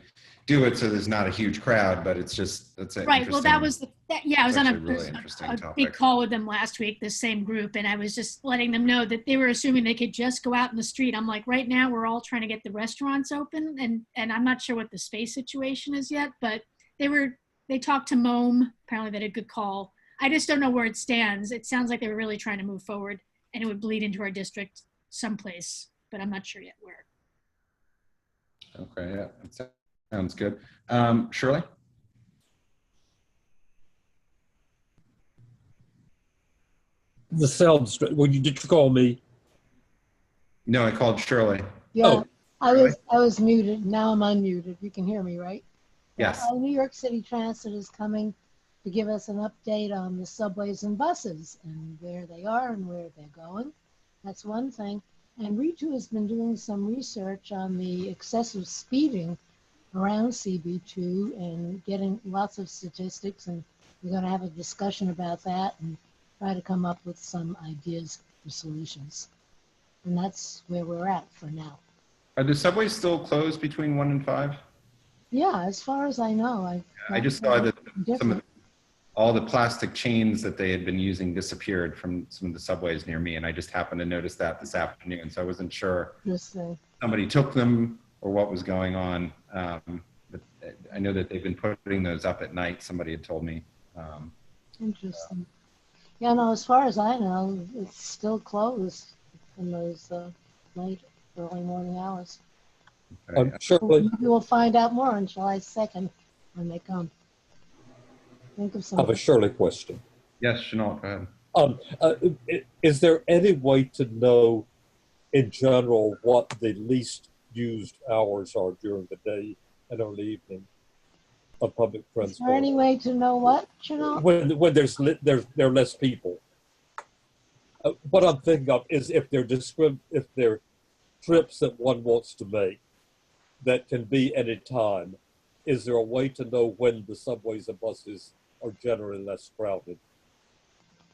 do it so there's not a huge crowd, but it's just, that's right. Well, that was I was on really a big call with them last week, the same group, and I was just letting them know that they were assuming they could just go out in the street. I'm like, right now we're all trying to get the restaurants open, and I'm not sure what the space situation is yet, but they talked to MOM. Apparently they had a good call. I just don't know where it stands. It sounds like they were really trying to move forward and it would bleed into our district someplace, but I'm not sure yet where. Okay, yeah, that sounds good. Shirley? The sounds, well, did you call me? No, I called Shirley. Yeah, Oh. I was muted. Now I'm unmuted. You can hear me, right? Yes. New York City Transit is coming to give us an update on the subways and buses and where they are and where they're going. That's one thing. And Ritu has been doing some research on the excessive speeding around CB2 and getting lots of statistics, and we're going to have a discussion about that and try to come up with some ideas for solutions. And that's where we're at for now. Are the subways still closed between 1 and 5? Yeah, as far as I know, I just saw that all the plastic chains that they had been using disappeared from some of the subways near me, and I just happened to notice that this afternoon, so I wasn't sure somebody took them or what was going on. But I know that they've been putting those up at night, somebody had told me. Interesting. Yeah, no, as far as I know, it's still closed in those late, early morning hours. Shirley, Maybe we'll find out more on July 2nd when they come. Think of I something. have a Shirley question. Yes, Chanel, go ahead. Is there any way to know in general what the least used hours are during the day and on the evening of public transport? Is there any way to know what, Chanel? When there are less people. What I'm thinking of is if they're trips that one wants to make that can be any time, is there a way to know when the subways and buses are generally less crowded,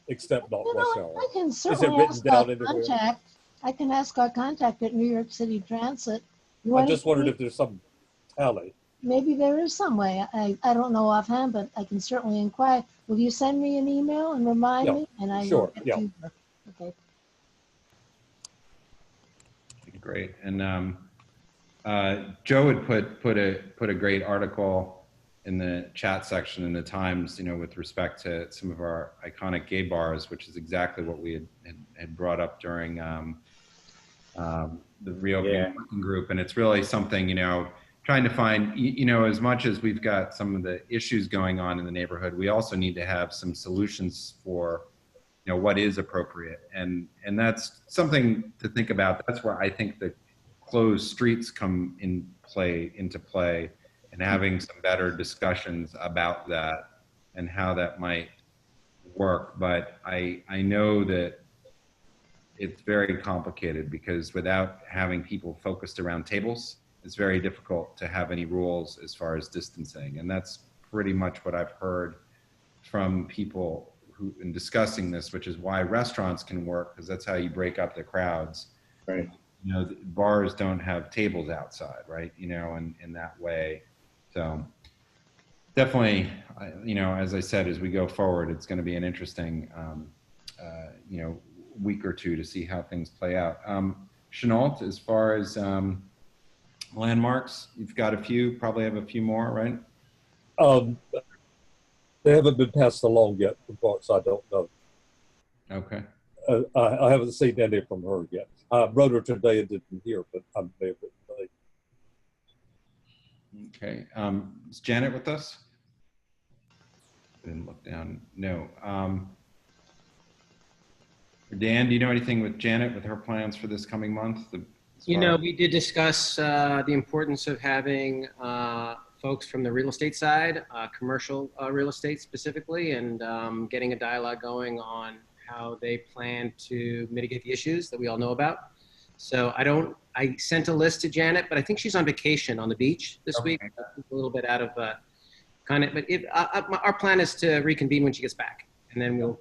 except not rush hour? I can Is it certainly written ask down our anywhere? contact. I can ask our contact at New York City Transit. I just wondered if there's some tally. Maybe there is some way. I don't know offhand, but I can certainly inquire. Will you send me an email and remind me? And I will get to you. Okay. Great. And Joe had put a great article in the chat section in the Times, with respect to some of our iconic gay bars, which is exactly what we had brought up during the reopening working group. And it's really something, trying to find, as much as we've got some of the issues going on in the neighborhood, we also need to have some solutions for, what is appropriate. And that's something to think about. That's where I think the closed streets come into play, and having some better discussions about that and how that might work. But I know that it's very complicated, because without having people focused around tables, it's very difficult to have any rules as far as distancing. And that's pretty much what I've heard from people who, in discussing this, which is why restaurants can work, because that's how you break up the crowds. Right. Bars don't have tables outside, right? In that way. So definitely, as I said, as we go forward, it's going to be an interesting, week or two to see how things play out. Chenault, as far as landmarks, you've got a few, probably have a few more, right? They haven't been passed along yet from parts I don't know. Okay. I haven't seen any from her yet. I wrote her today and didn't hear, but I may have written late. Okay. Is Janet with us? I didn't look down. No. Dan, do you know anything with Janet, with her plans for this coming month? We did discuss the importance of having folks from the real estate side, commercial real estate specifically, and getting a dialogue going on how they plan to mitigate the issues that we all know about. So I sent a list to Janet, but I think she's on vacation on the beach this week. A little bit out of but our plan is to reconvene when she gets back, and then we'll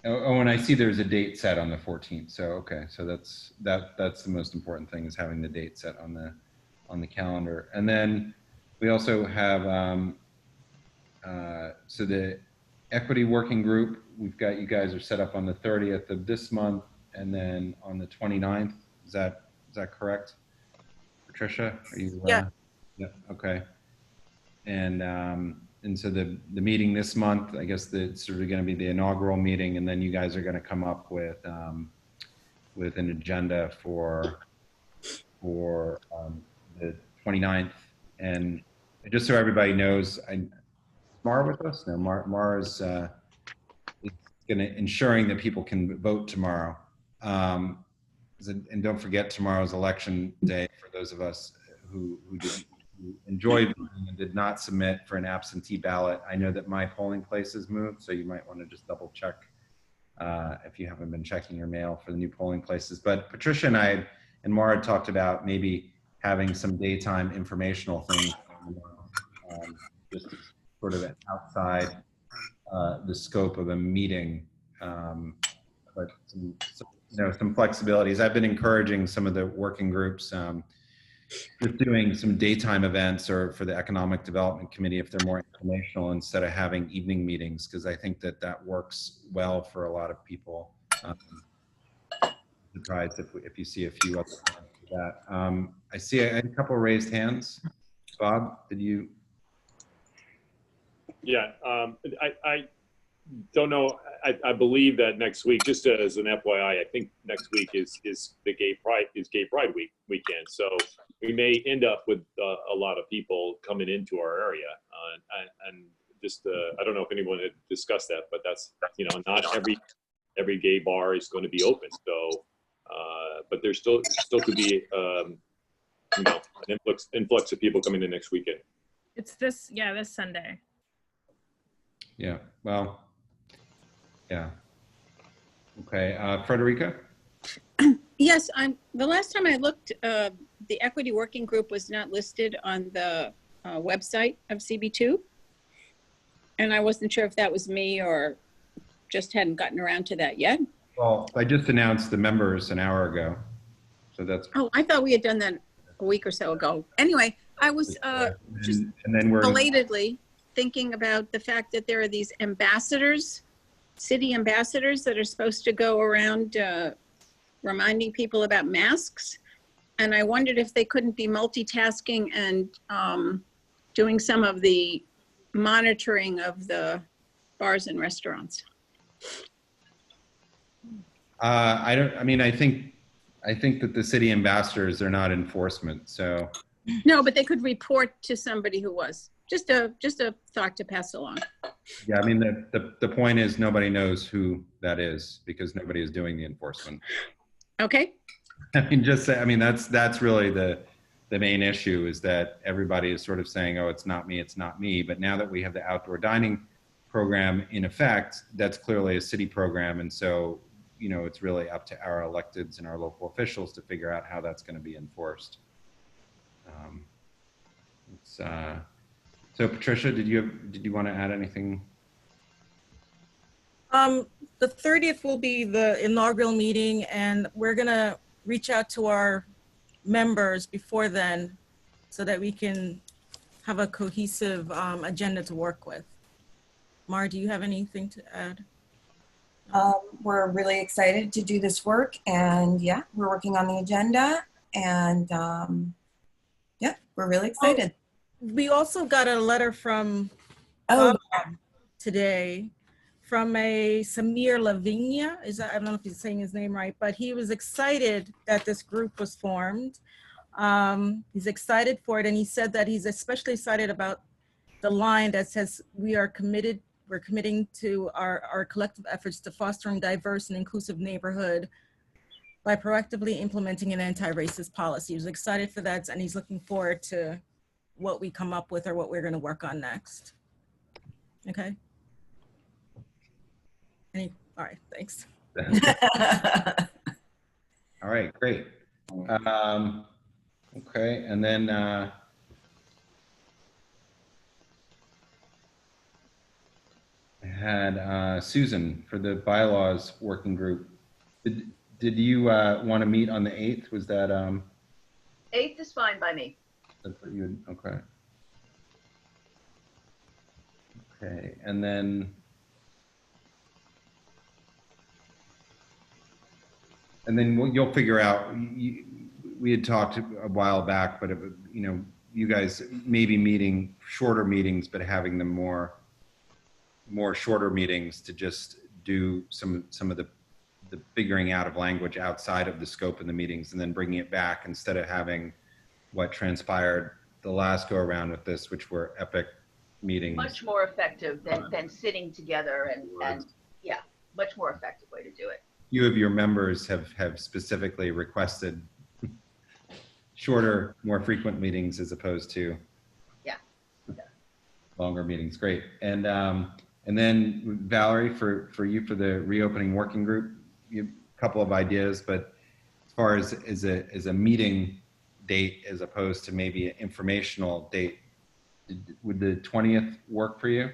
and I see there's a date set on the 14th. So okay, so that's the most important thing, is having the date set on the calendar. And then we also have so the equity working group. We've got, you guys are set up on the 30th of this month, and then on the 29th. Is that correct, Patricia? Are you? Yeah. Yeah. Okay. And so the meeting this month, I guess it's sort of going to be the inaugural meeting, and then you guys are going to come up with an agenda for the 29th. And just so everybody knows, Mara with us? No, Mara's going to ensuring that people can vote tomorrow. And don't forget, tomorrow's election day for those of us who enjoyed voting and did not submit for an absentee ballot. I know that my polling place has moved, so you might want to just double check if you haven't been checking your mail for the new polling places. But Patricia and I and Mara talked about maybe having some daytime informational things, just sort of outside the scope of a meeting, but some flexibilities. I've been encouraging some of the working groups with doing some daytime events, or for the Economic Development Committee, if they're more informational, instead of having evening meetings, because I think that works well for a lot of people. Surprised if you see a few other plans for that. I see a couple raised hands. Bob, did you? Yeah, I don't know. I believe that next week, just as an FYI, I think next week is the Gay Pride weekend. So we may end up with a lot of people coming into our area, and just I don't know if anyone had discussed that, but that's not every gay bar is going to be open. So, but there's still could be an influx of people coming in next weekend. It's this Sunday. Yeah. Well. Yeah. Okay. Frederica? Yes, the last time I looked, the Equity Working Group was not listed on the website of CB2. And I wasn't sure if that was me or just hadn't gotten around to that yet. Well, I just announced the members an hour ago. So that's. Oh, I thought we had done that a week or so ago. Anyway, I was just and then we're belatedly thinking about the fact that there are these ambassadors, city ambassadors, that are supposed to go around reminding people about masks. And I wondered if they couldn't be multitasking and doing some of the monitoring of the bars and restaurants. I think that the city ambassadors are not enforcement, so. No, but they could report to somebody who was. Just a thought to pass along. Yeah, I mean, the point is nobody knows who that is because nobody is doing the enforcement. Okay. I mean, that's really the main issue, is that everybody is sort of saying, oh, it's not me. But now that we have the outdoor dining program in effect, that's clearly a city program. And so, it's really up to our electeds and our local officials to figure out how that's going to be enforced. So Patricia, did you want to add anything? The 30th will be the inaugural meeting, and we're gonna reach out to our members before then so that we can have a cohesive agenda to work with. Mar, do you have anything to add? We're really excited to do this work, and yeah, we're working on the agenda, and yeah, we're really excited. We also got a letter from Bob today from a Samir Lavinia. I don't know if he's saying his name right, but he was excited that this group was formed. He's excited for it, and he said that he's especially excited about the line that says we're committing to our collective efforts to fostering diverse and inclusive neighborhood by proactively implementing an anti-racist policy. He was excited for that, and he's looking forward to what we come up with or what we're going to work on next. Okay. All right, thanks. All right, great. Okay, and then I had Susan for the bylaws working group. Did you want to meet on the 8th? Was that 8th is fine by me. That's what you would, okay. Okay, and then you'll figure out. We had talked a while back, but you you guys maybe meeting shorter meetings, but having them more shorter meetings to just do some of the figuring out of language outside of the scope of the meetings, and then bringing it back instead of having what transpired the last go around with this, which were epic meetings. Much more effective than sitting together and yeah, much more effective way to do it. Few of your members have specifically requested shorter, more frequent meetings as opposed to longer meetings. Great. And then Valerie, for you, for the reopening working group, you have a couple of ideas, but as far as a meeting date as opposed to maybe an informational date, would the 20th work for you?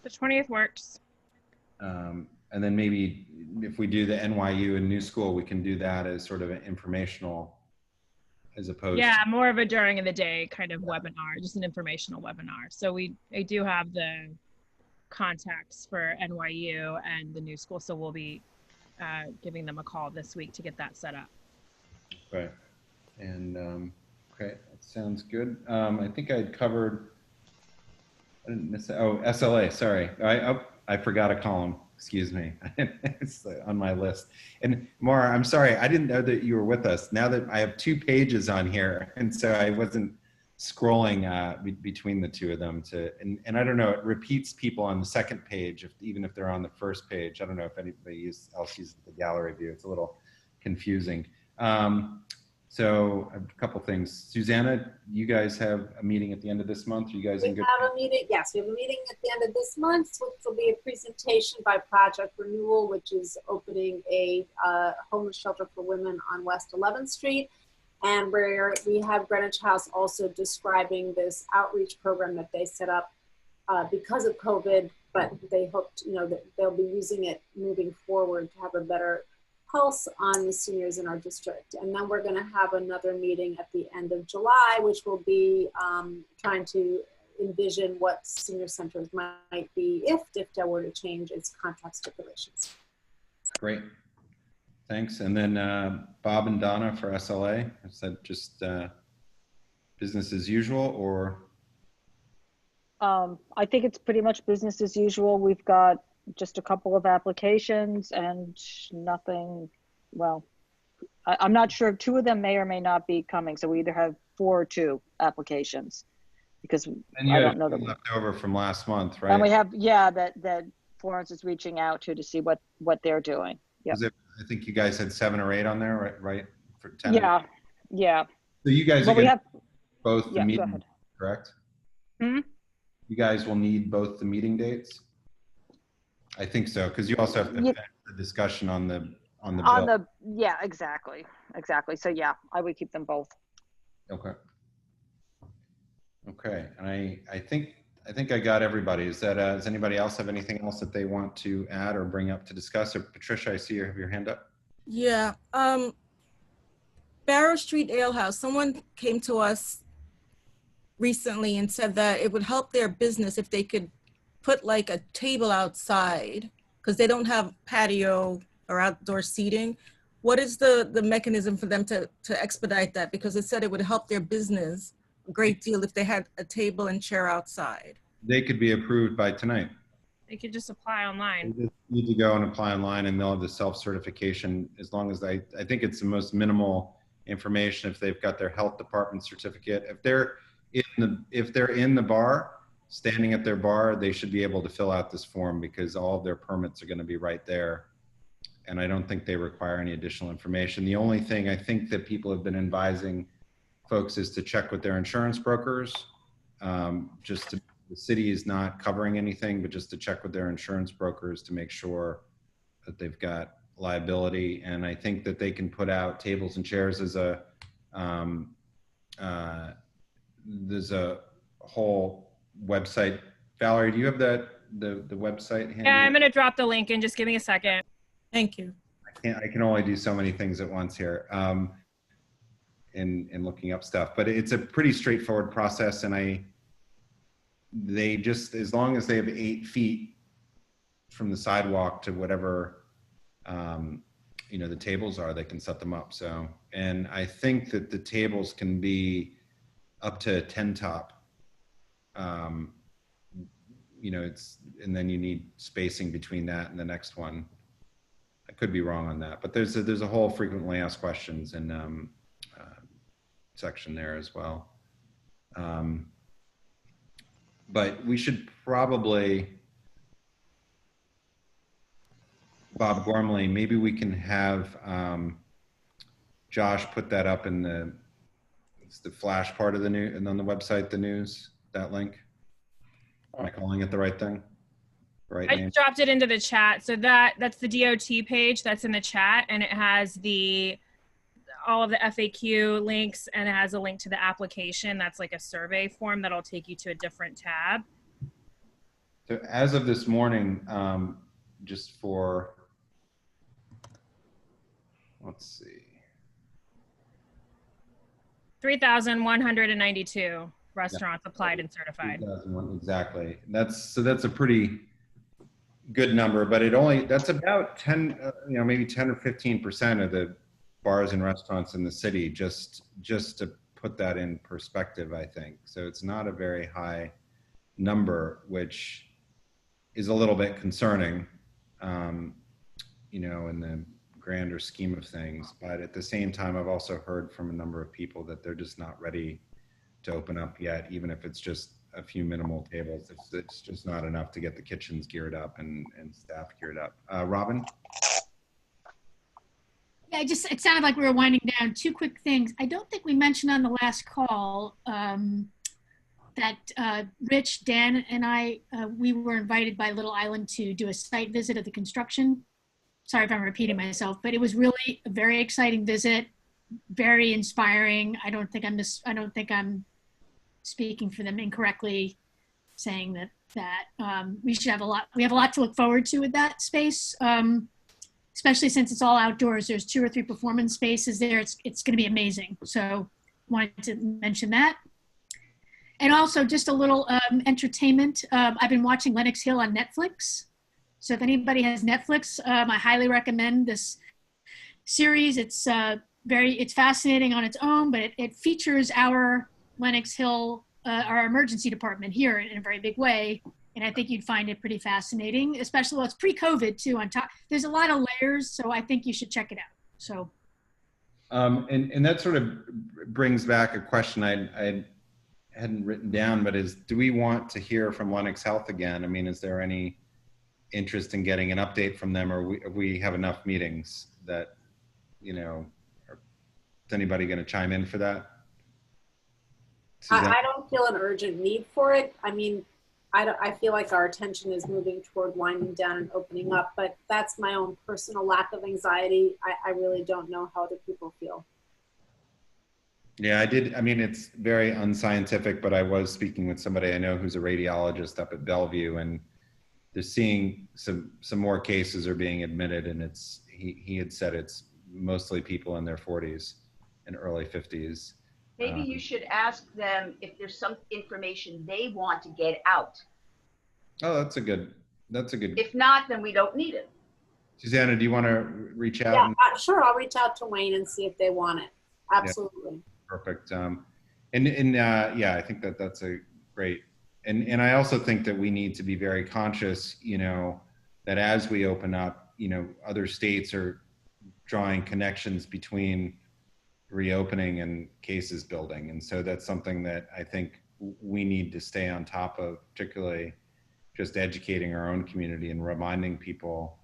The 20th works. And then maybe if we do the NYU and New School, we can do that as sort of an informational as opposed Yeah, to, more of a during the day kind of webinar, just an informational webinar. So I do have the contacts for NYU and the New School, so we'll be giving them a call this week to get that set up. right. And okay, that sounds good. I think I'd covered, I didn't miss, oh, SLA, sorry. I forgot a column, excuse me. It's on my list. And Maura, I'm sorry, I didn't know that you were with us. Now that I have 2 pages on here, and so I wasn't scrolling between the 2 of them and I don't know, it repeats people on the second page, even if they're on the first page. I don't know if anybody else uses the gallery view. It's a little confusing. So a couple things. Susanna, you guys have a meeting at the end of this month. Are you guys in good? We have a meeting, yes, we have a meeting at the end of this month, which will be a presentation by Project Renewal, which is opening a homeless shelter for women on West 11th Street. And where we have Greenwich House also describing this outreach program that they set up because of COVID, but they hoped, that they'll be using it moving forward to have a better pulse on the seniors in our district. And then we're going to have another meeting at the end of July, which will be trying to envision what senior centers might be if DIFTA were to change its contract stipulations. Great. Thanks. And then Bob and Donna for SLA. Is that just business as usual, or? I think it's pretty much business as usual. We've got just a couple of applications and nothing, well, I'm not sure. 2 of them may or may not be coming. So we either have 4 or 2 applications because I don't know that left over from last month, right? And we have, that Florence is reaching out to see what they're doing. Yeah. I think you guys had 7 or 8 on there, right? For 10. Yeah. So you guys we have both the meeting, correct? Hmm? You guys will need both the meeting dates? I think so, because you also have to finish the discussion on the bill. Yeah, exactly. So yeah, I would keep them both. Okay. And I think I got everybody. Is that does anybody else have anything else that they want to add or bring up to discuss? Or Patricia, I see you have your hand up. Yeah. Barrow Street Ale House. Someone came to us recently and said that it would help their business if they could put like a table outside because they don't have patio or outdoor seating. What is the mechanism for them to expedite that? Because it said it would help their business a great deal if they had a table and chair outside. They could be approved by tonight. They could just apply online. They just need to go and apply online, and they'll have the self-certification as long as I think it's the most minimal information if they've got their health department certificate. If they're in the bar, standing at their bar, they should be able to fill out this form because all of their permits are going to be right there. And I don't think they require any additional information. The only thing I think that people have been advising folks is to check with their insurance brokers. The city is not covering anything, but just to check with their insurance brokers to make sure that they've got liability. And I think that they can put out tables and chairs as there's a whole website. Valerie, do you have the website handy? Yeah, I'm going to drop the link in. Just give me a second. Thank you. I can only do so many things at once here in looking up stuff, but it's a pretty straightforward process. And they just, as long as they have 8 feet from the sidewalk to whatever, the tables are, they can set them up. So, and I think that the tables can be up to 10 top. You know, and then you need spacing between that and the next one. I could be wrong on that, but there's a whole frequently asked questions and section there as well. But we should probably, Bob Gormley, maybe we can have Josh put that up in it's the flash part of the news and on the website, the news, that link. Am I calling it the right thing? Right I name? dropped it into the chat. So that's the DOT page that's in the chat, and it has all of the FAQ links, and it has a link to the application. That's like a survey form that'll take you to a different tab. So as of this morning, just for, let's see. 3,192 restaurants applied and certified. 2001, exactly. That's a pretty good number, but that's about 10, maybe 10 or 15% of the bars and restaurants in the city, just to put that in perspective, I think. So it's not a very high number, which is a little bit concerning, in the grander scheme of things. But at the same time, I've also heard from a number of people that they're just not ready to open up yet, even if it's just a few minimal tables. It's just not enough to get the kitchens geared up and staff geared up. Robin? Yeah, it sounded like we were winding down. Two quick things. I don't think we mentioned on the last call that Rich, Dan, and I, we were invited by Little Island to do a site visit of the construction. Sorry if I'm repeating myself, but it was really a very exciting visit, very inspiring. I don't think I'm speaking for them incorrectly, saying that we have a lot to look forward to with that space, especially since it's all outdoors. There's 2 or 3 performance spaces there. It's going to be amazing. So wanted to mention that. And also just a little entertainment. I've been watching Lenox Hill on Netflix. So if anybody has Netflix, I highly recommend this series. It's fascinating on its own, but it features our Lenox Hill, our emergency department here in a very big way. And I think you'd find it pretty fascinating, especially it's pre-COVID too on top. There's a lot of layers, so I think you should check it out. So. And that sort of brings back a question I hadn't written down, but do we want to hear from Lenox Health again? I mean, is there any interest in getting an update from them, or we have enough meetings that, is anybody going to chime in for that? I don't feel an urgent need for it. I mean, I feel like our attention is moving toward winding down and opening up, but that's my own personal lack of anxiety. I really don't know how other people feel. Yeah, I did. I mean, it's very unscientific, but I was speaking with somebody I know who's a radiologist up at Bellevue, and they're seeing some more cases are being admitted, and he had said it's mostly people in their 40s and early 50s. Maybe you should ask them if there's some information they want to get out. Oh, that's a good. If not, then we don't need it. Susanna, do you want to reach out? Yeah, sure. I'll reach out to Wayne and see if they want it. Absolutely. Yeah, perfect. Yeah, I think that's a great. And I also think that we need to be very conscious, that as we open up, other states are drawing connections between reopening and cases building. And so that's something that I think we need to stay on top of, particularly just educating our own community and reminding people,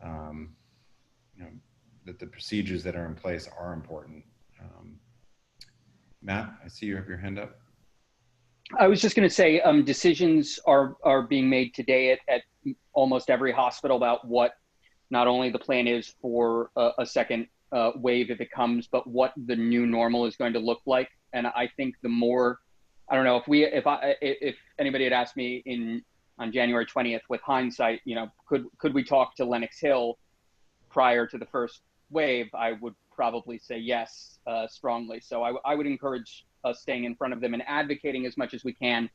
that the procedures that are in place are important. Matt, I see you have your hand up. I was just going to say, decisions are being made today at almost every hospital about what not only the plan is for a second wave if it comes, but what the new normal is going to look like. And I think the more, I don't know, if anybody had asked me on January 20th with hindsight, could we talk to Lenox Hill prior to the first wave, I would probably say yes, strongly. So I would encourage us staying in front of them and advocating as much as we can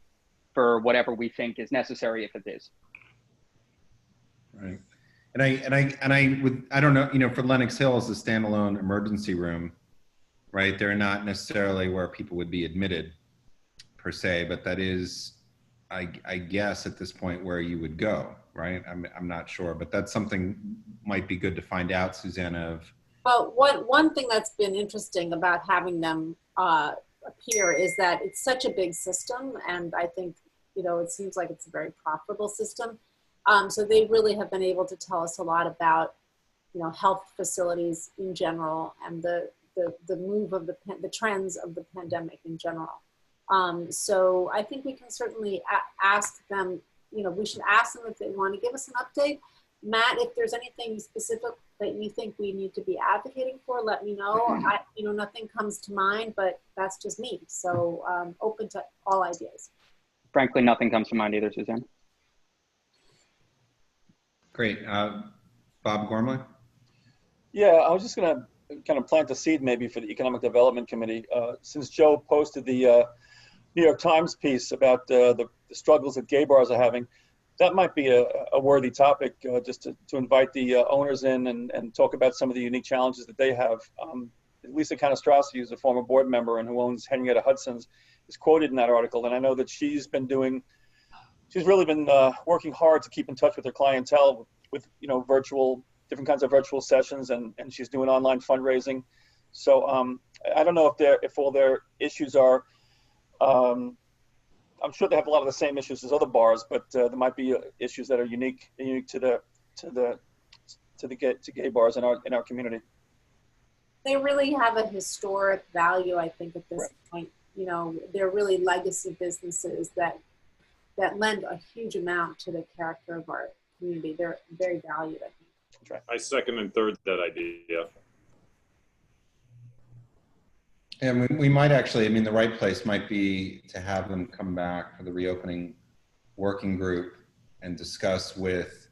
for whatever we think is necessary if it is. Right. I don't know, for Lenox Hill as a standalone emergency room, right? They're not necessarily where people would be admitted. per se, but that is, I guess at this point where you would go, right? I'm not sure, but that's something might be good to find out, Susanna. Of Well, one thing that's been interesting about having them appear is that it's such a big system, and I think, you know, it seems like it's a very profitable system. So they really have been able to tell us a lot about, you know, health facilities in general and the move of the trends of the pandemic in general. So I think we can certainly ask them, you know, we should ask them if they want to give us an update. Matt, if there's anything specific that you think we need to be advocating for, let me know. You know, nothing comes to mind, but that's just me. So open to all ideas. Frankly, nothing comes to mind either, Suzanne. Great. Bob Gormley? Yeah, I was just going to kind of plant a seed maybe for the Economic Development Committee. Since Joe posted the New York Times piece about the struggles that gay bars are having, that might be a worthy topic just to invite the owners in and talk about some of the unique challenges that they have. Lisa Canestrasi, who's a former board member and who owns Henrietta Hudson's, is quoted in that article. And I know that she's really been working hard to keep in touch with her clientele with, you know, different kinds of virtual sessions, and she's doing online fundraising. So I don't know if all their issues are, I'm sure they have a lot of the same issues as other bars, but there might be issues that are unique to gay bars in our community. They really have a historic value, I think, at this point. You know, they're really legacy businesses that lend a huge amount to the character of our community. They're very valued, I think. That's right. I second and third that idea. And we might actually, I mean, the right place might be to have them come back for the reopening working group and discuss with,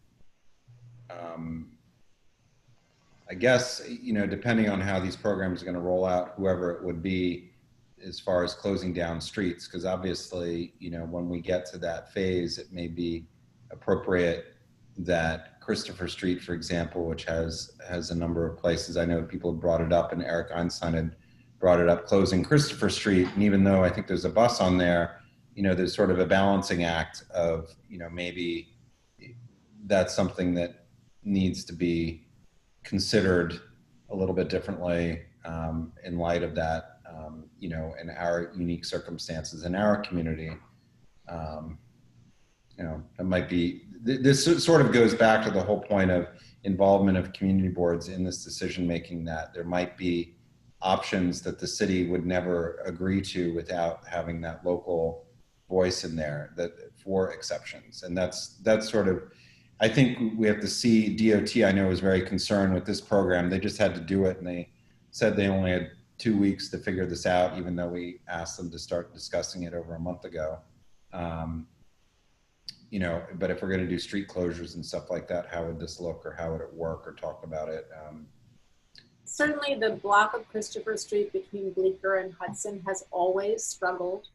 I guess, you know, depending on how these programs are going to roll out, whoever it would be, as far as closing down streets, because obviously, you know, when we get to that phase, it may be appropriate that Christopher Street, for example, which has a number of places, I know people have brought it up, and Eric Einstein had brought it up, closing Christopher Street. And even though I think there's a bus on there, you know, there's sort of a balancing act of, you know, maybe that's something that needs to be considered a little bit differently in light of that, you know, in our unique circumstances in our community. You know, it might be, this sort of goes back to the whole point of involvement of community boards in this decision-making, that there might be options that the city would never agree to without having that local voice in there, that for exceptions. And that's sort of, I think we have to see, DOT I know is very concerned with this program. They just had to do it, and they said they only had 2 weeks to figure this out, even though we asked them to start discussing it over a month ago. You know, but if we're going to do street closures and stuff like that, how would this look, or how would it work, or talk about it? Certainly the block of Christopher Street between Bleecker and Hudson has always struggled.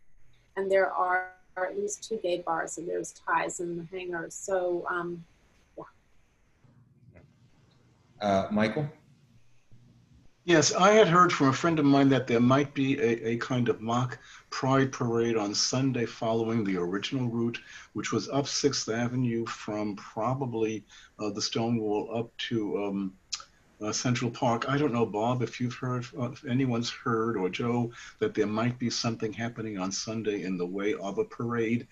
And there are at least 2 gay bars, and there's Ties and the Hangers. So, yeah. Michael? Yes, I had heard from a friend of mine that there might be a kind of mock pride parade on Sunday following the original route, which was up 6th Avenue from probably the Stonewall up to Central Park. I don't know, Bob, if you've heard, if anyone's heard, or Joe, that there might be something happening on Sunday in the way of a parade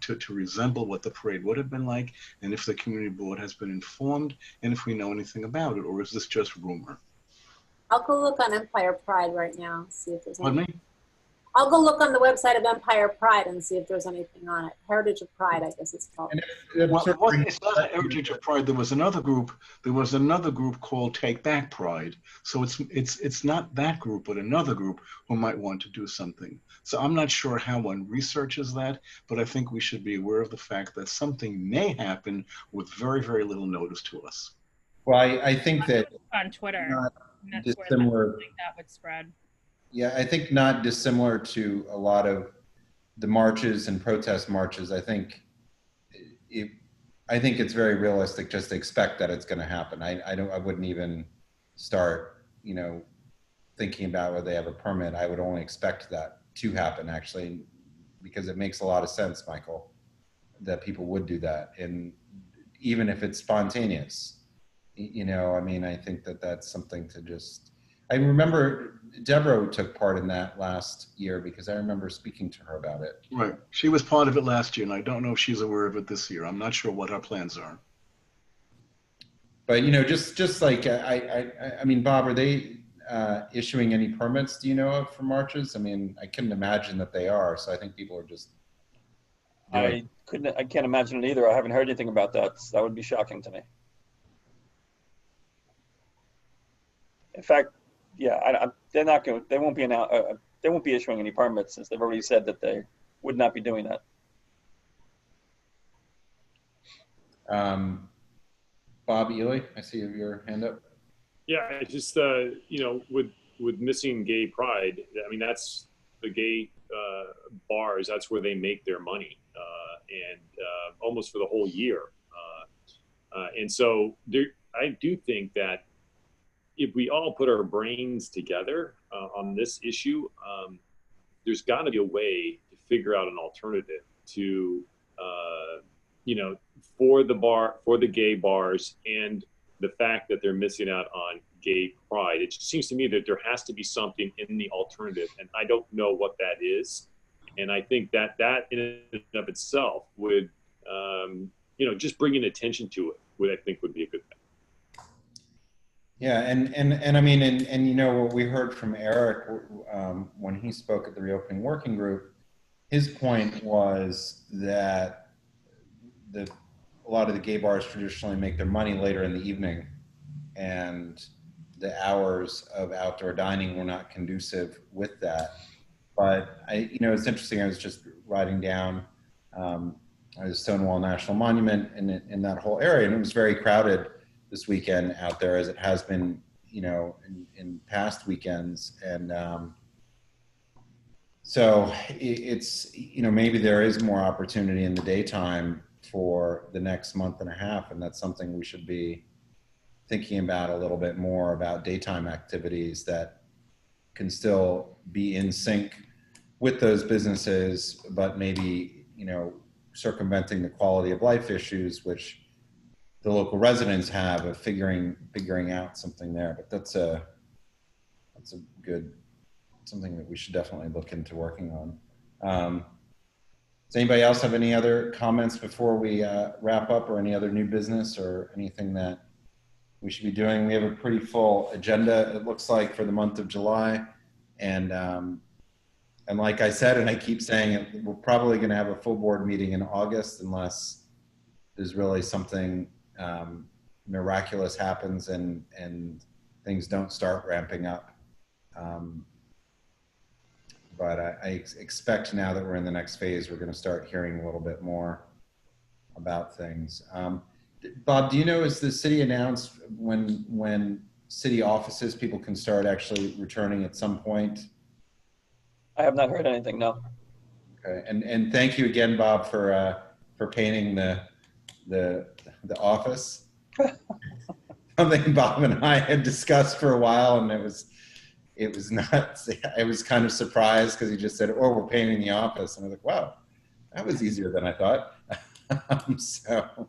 to resemble what the parade would have been like, and if the community board has been informed, and if we know anything about it, or is this just rumor? I'll go look on Empire Pride right now, see if there's anything. Pardon me? I'll go look on the website of Empire Pride and see if there's anything on it. Heritage of Pride, I guess it's called. Well, it's not Heritage of Pride. There was another group. There was another group called Take Back Pride. So it's not that group, but another group who might want to do something. So I'm not sure how one researches that, but I think we should be aware of the fact that something may happen with very, very little notice to us. Well, I think that on Twitter, that's where dissimilar, like that would spread. Yeah, I think not dissimilar to a lot of the marches and protest marches. I think it's very realistic just to expect that it's going to happen. I wouldn't even start, you know, thinking about whether they have a permit. I would only expect that to happen, actually, because it makes a lot of sense, Michael, that people would do that. And even if it's spontaneous, you know, I mean, I think that that's something to just, I remember Deborah took part in that last year because I remember speaking to her about it. Right. She was part of it last year, and I don't know if she's aware of it this year. I'm not sure what her plans are. But, you know, just like, I mean, Bob, are they issuing any permits, do you know of, for marches? I mean, I couldn't imagine that they are, so I think people are just doing. I can't imagine it either. I haven't heard anything about that. That would be shocking to me. In fact, yeah, they're not going. They won't be they won't be issuing any permits since they've already said that they would not be doing that. Bob Ely, I see your hand up. Yeah, it's just you know, with missing gay pride, I mean, that's the gay bars. That's where they make their money, and almost for the whole year. And so I do think that if we all put our brains together on this issue, there's got to be a way to figure out an alternative to, you know, for the gay bars and the fact that they're missing out on gay pride. It just seems to me that there has to be something in the alternative, and I don't know what that is. And I think that in and of itself would, you know, just bringing attention to it I think would be a good thing. Yeah, and I mean, and you know, what we heard from Eric when he spoke at the reopening working group, his point was that a lot of the gay bars traditionally make their money later in the evening, and the hours of outdoor dining were not conducive with that. But you know, it's interesting. I was just riding down Stonewall National Monument in that whole area, and it was very crowded this weekend out there, as it has been, you know, in past weekends. And so it's, you know, maybe there is more opportunity in the daytime for the next month and a half, and that's something we should be thinking about a little bit more, about daytime activities that can still be in sync with those businesses, but maybe, you know, circumventing the quality of life issues which the local residents have of figuring out something there. But that's a good, something that we should definitely look into working on. Does anybody else have any other comments before we wrap up, or any other new business or anything that we should be doing? We have a pretty full agenda, it looks like, for the month of July. And like I said, and I keep saying it, we're probably going to have a full board meeting in August unless there's really something miraculous happens and things don't start ramping up. But I expect now that we're in the next phase, we're going to start hearing a little bit more about things. Bob, do you know, is the city announced when city offices, people can start actually returning at some point? I have not heard anything, no. Okay, and thank you again, Bob, for painting the office. Something Bob and I had discussed for a while, and it was not. I was kind of surprised because he just said, "Oh, we're painting the office," and I was like, "Wow, that was easier than I thought." So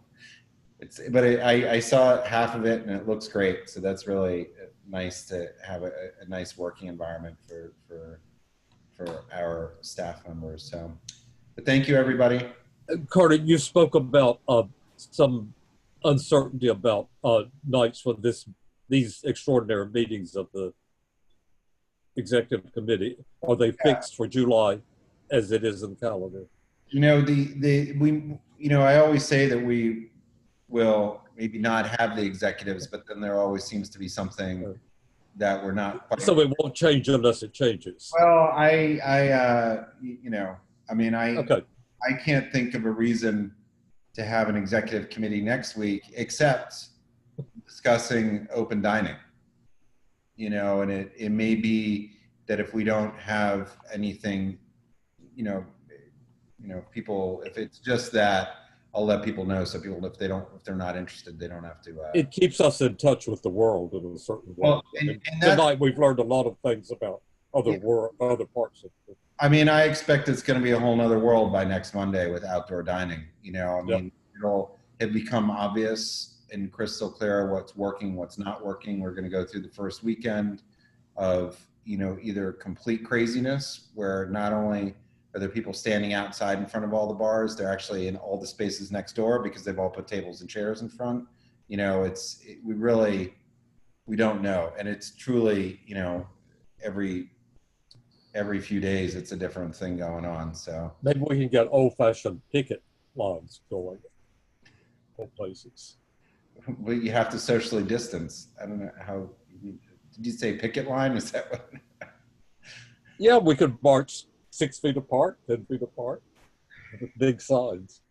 but I saw half of it, and it looks great. So that's really nice to have a nice working environment for our staff members. So, but thank you, everybody. Carter, you spoke about some uncertainty about nights for these extraordinary meetings of the executive committee. Are they fixed for July as it is in the calendar? You know, I always say that we will maybe not have the executives, but then there always seems to be something that we're not quite. So it won't change unless it changes. Well, you know, I mean, I can't think of a reason to have an executive committee next week except discussing open dining. You know, and it may be that if we don't have anything, you know, people, if it's just that, I'll let people know, so people, if they're not interested, they don't have to. It keeps us in touch with the world in a certain way. Well, and tonight we've learned a lot of things about other parts of I mean, I expect it's going to be a whole nother world by next Monday with outdoor dining. You know, I mean, it'll become obvious and crystal clear what's working, what's not working. We're going to go through the first weekend of, you know, either complete craziness where not only are there people standing outside in front of all the bars, they're actually in all the spaces next door because they've all put tables and chairs in front. You know, we don't know. And it's truly, you know, every few days it's a different thing going on. So maybe we can get old-fashioned picket lines going for places. Well, you have to socially distance. I don't know how. Did you say picket line? Is that what? Yeah, we could march 6 feet apart, 10 feet apart, with big signs.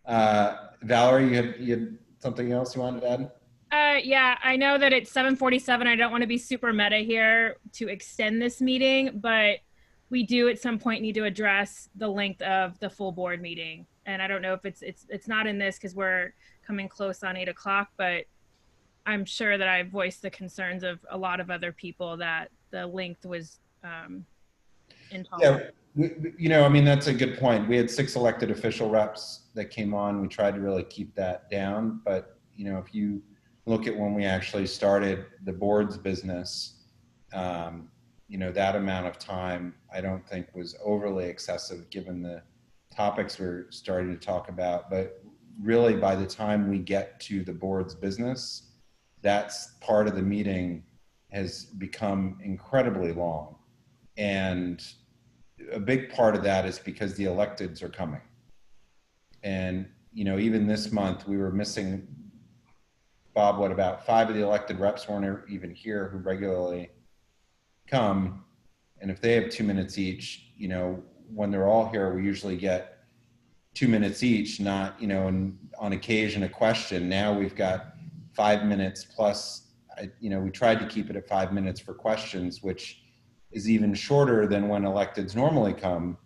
Valerie, you had something else you wanted to add? Yeah, I know that it's 7:47. I don't want to be super meta here to extend this meeting, but we do at some point need to address the length of the full board meeting. And I don't know if it's not in this because we're coming close on 8 o'clock, but I'm sure that I voiced the concerns of a lot of other people that the length was intolerable. Yeah, you know, I mean, that's a good point. We had 6 elected official reps that came on. We tried to really keep that down, but you know, if you look at when we actually started the board's business, you know, that amount of time I don't think was overly excessive given the topics we're starting to talk about. But really, by the time we get to the board's business, that's part of the meeting has become incredibly long. And a big part of that is because the electeds are coming. And, you know, even this month we were missing, Bob, what, about 5 of the elected reps weren't even here who regularly come. And if they have 2 minutes each, you know, when they're all here, we usually get 2 minutes each, not, you know, and on occasion a question. Now we've got 5 minutes plus, you know, we tried to keep it at 5 minutes for questions, which is even shorter than when electeds normally come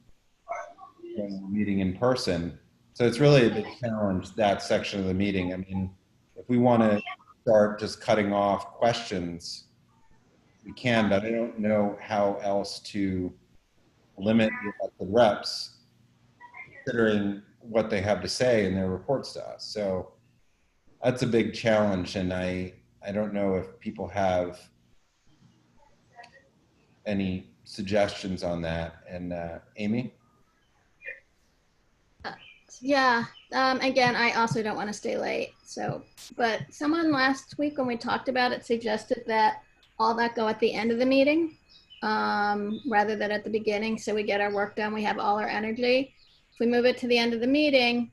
when we're meeting in person. So it's really a big challenge, that section of the meeting. I mean, if we want to start just cutting off questions, we can, but I don't know how else to limit the elected reps, considering what they have to say in their reports to us. So that's a big challenge, and I don't know if people have any suggestions on that. And Amy? Yeah, again, I also don't want to stay late. So, but someone last week when we talked about it suggested that all that go at the end of the meeting rather than at the beginning. So we get our work done, we have all our energy. If we move it to the end of the meeting,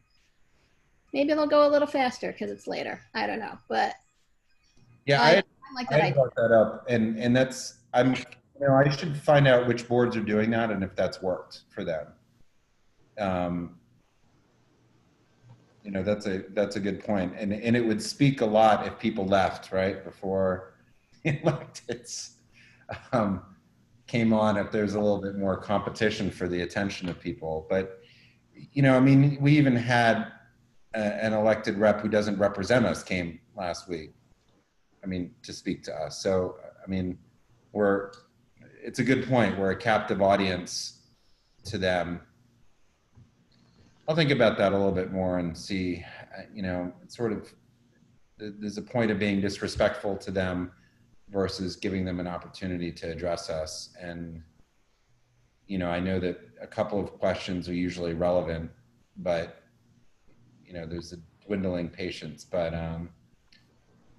maybe it'll go a little faster because it's later. I don't know, but yeah, I like that I idea. brought that up, and that's, you know, I should find out which boards are doing that and if that's worked for them. You know, that's a good point, and it would speak a lot if people left right before the electeds came on, if there's a little bit more competition for the attention of people. But you know, I mean, we even had an elected rep who doesn't represent us came last week, I mean, to speak to us. So I mean, it's a good point. We're a captive audience to them. I'll think about that a little bit more and see, you know, it's sort of, there's a point of being disrespectful to them versus giving them an opportunity to address us. And, you know, I know that a couple of questions are usually relevant, but, you know, there's a dwindling patience, but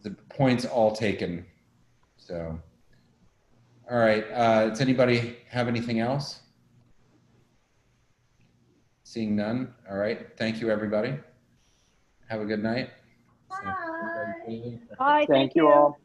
the point's all taken. So, all right, does anybody have anything else? Seeing none. All right. Thank you, everybody. Have a good night. Bye. Bye. Thank you all.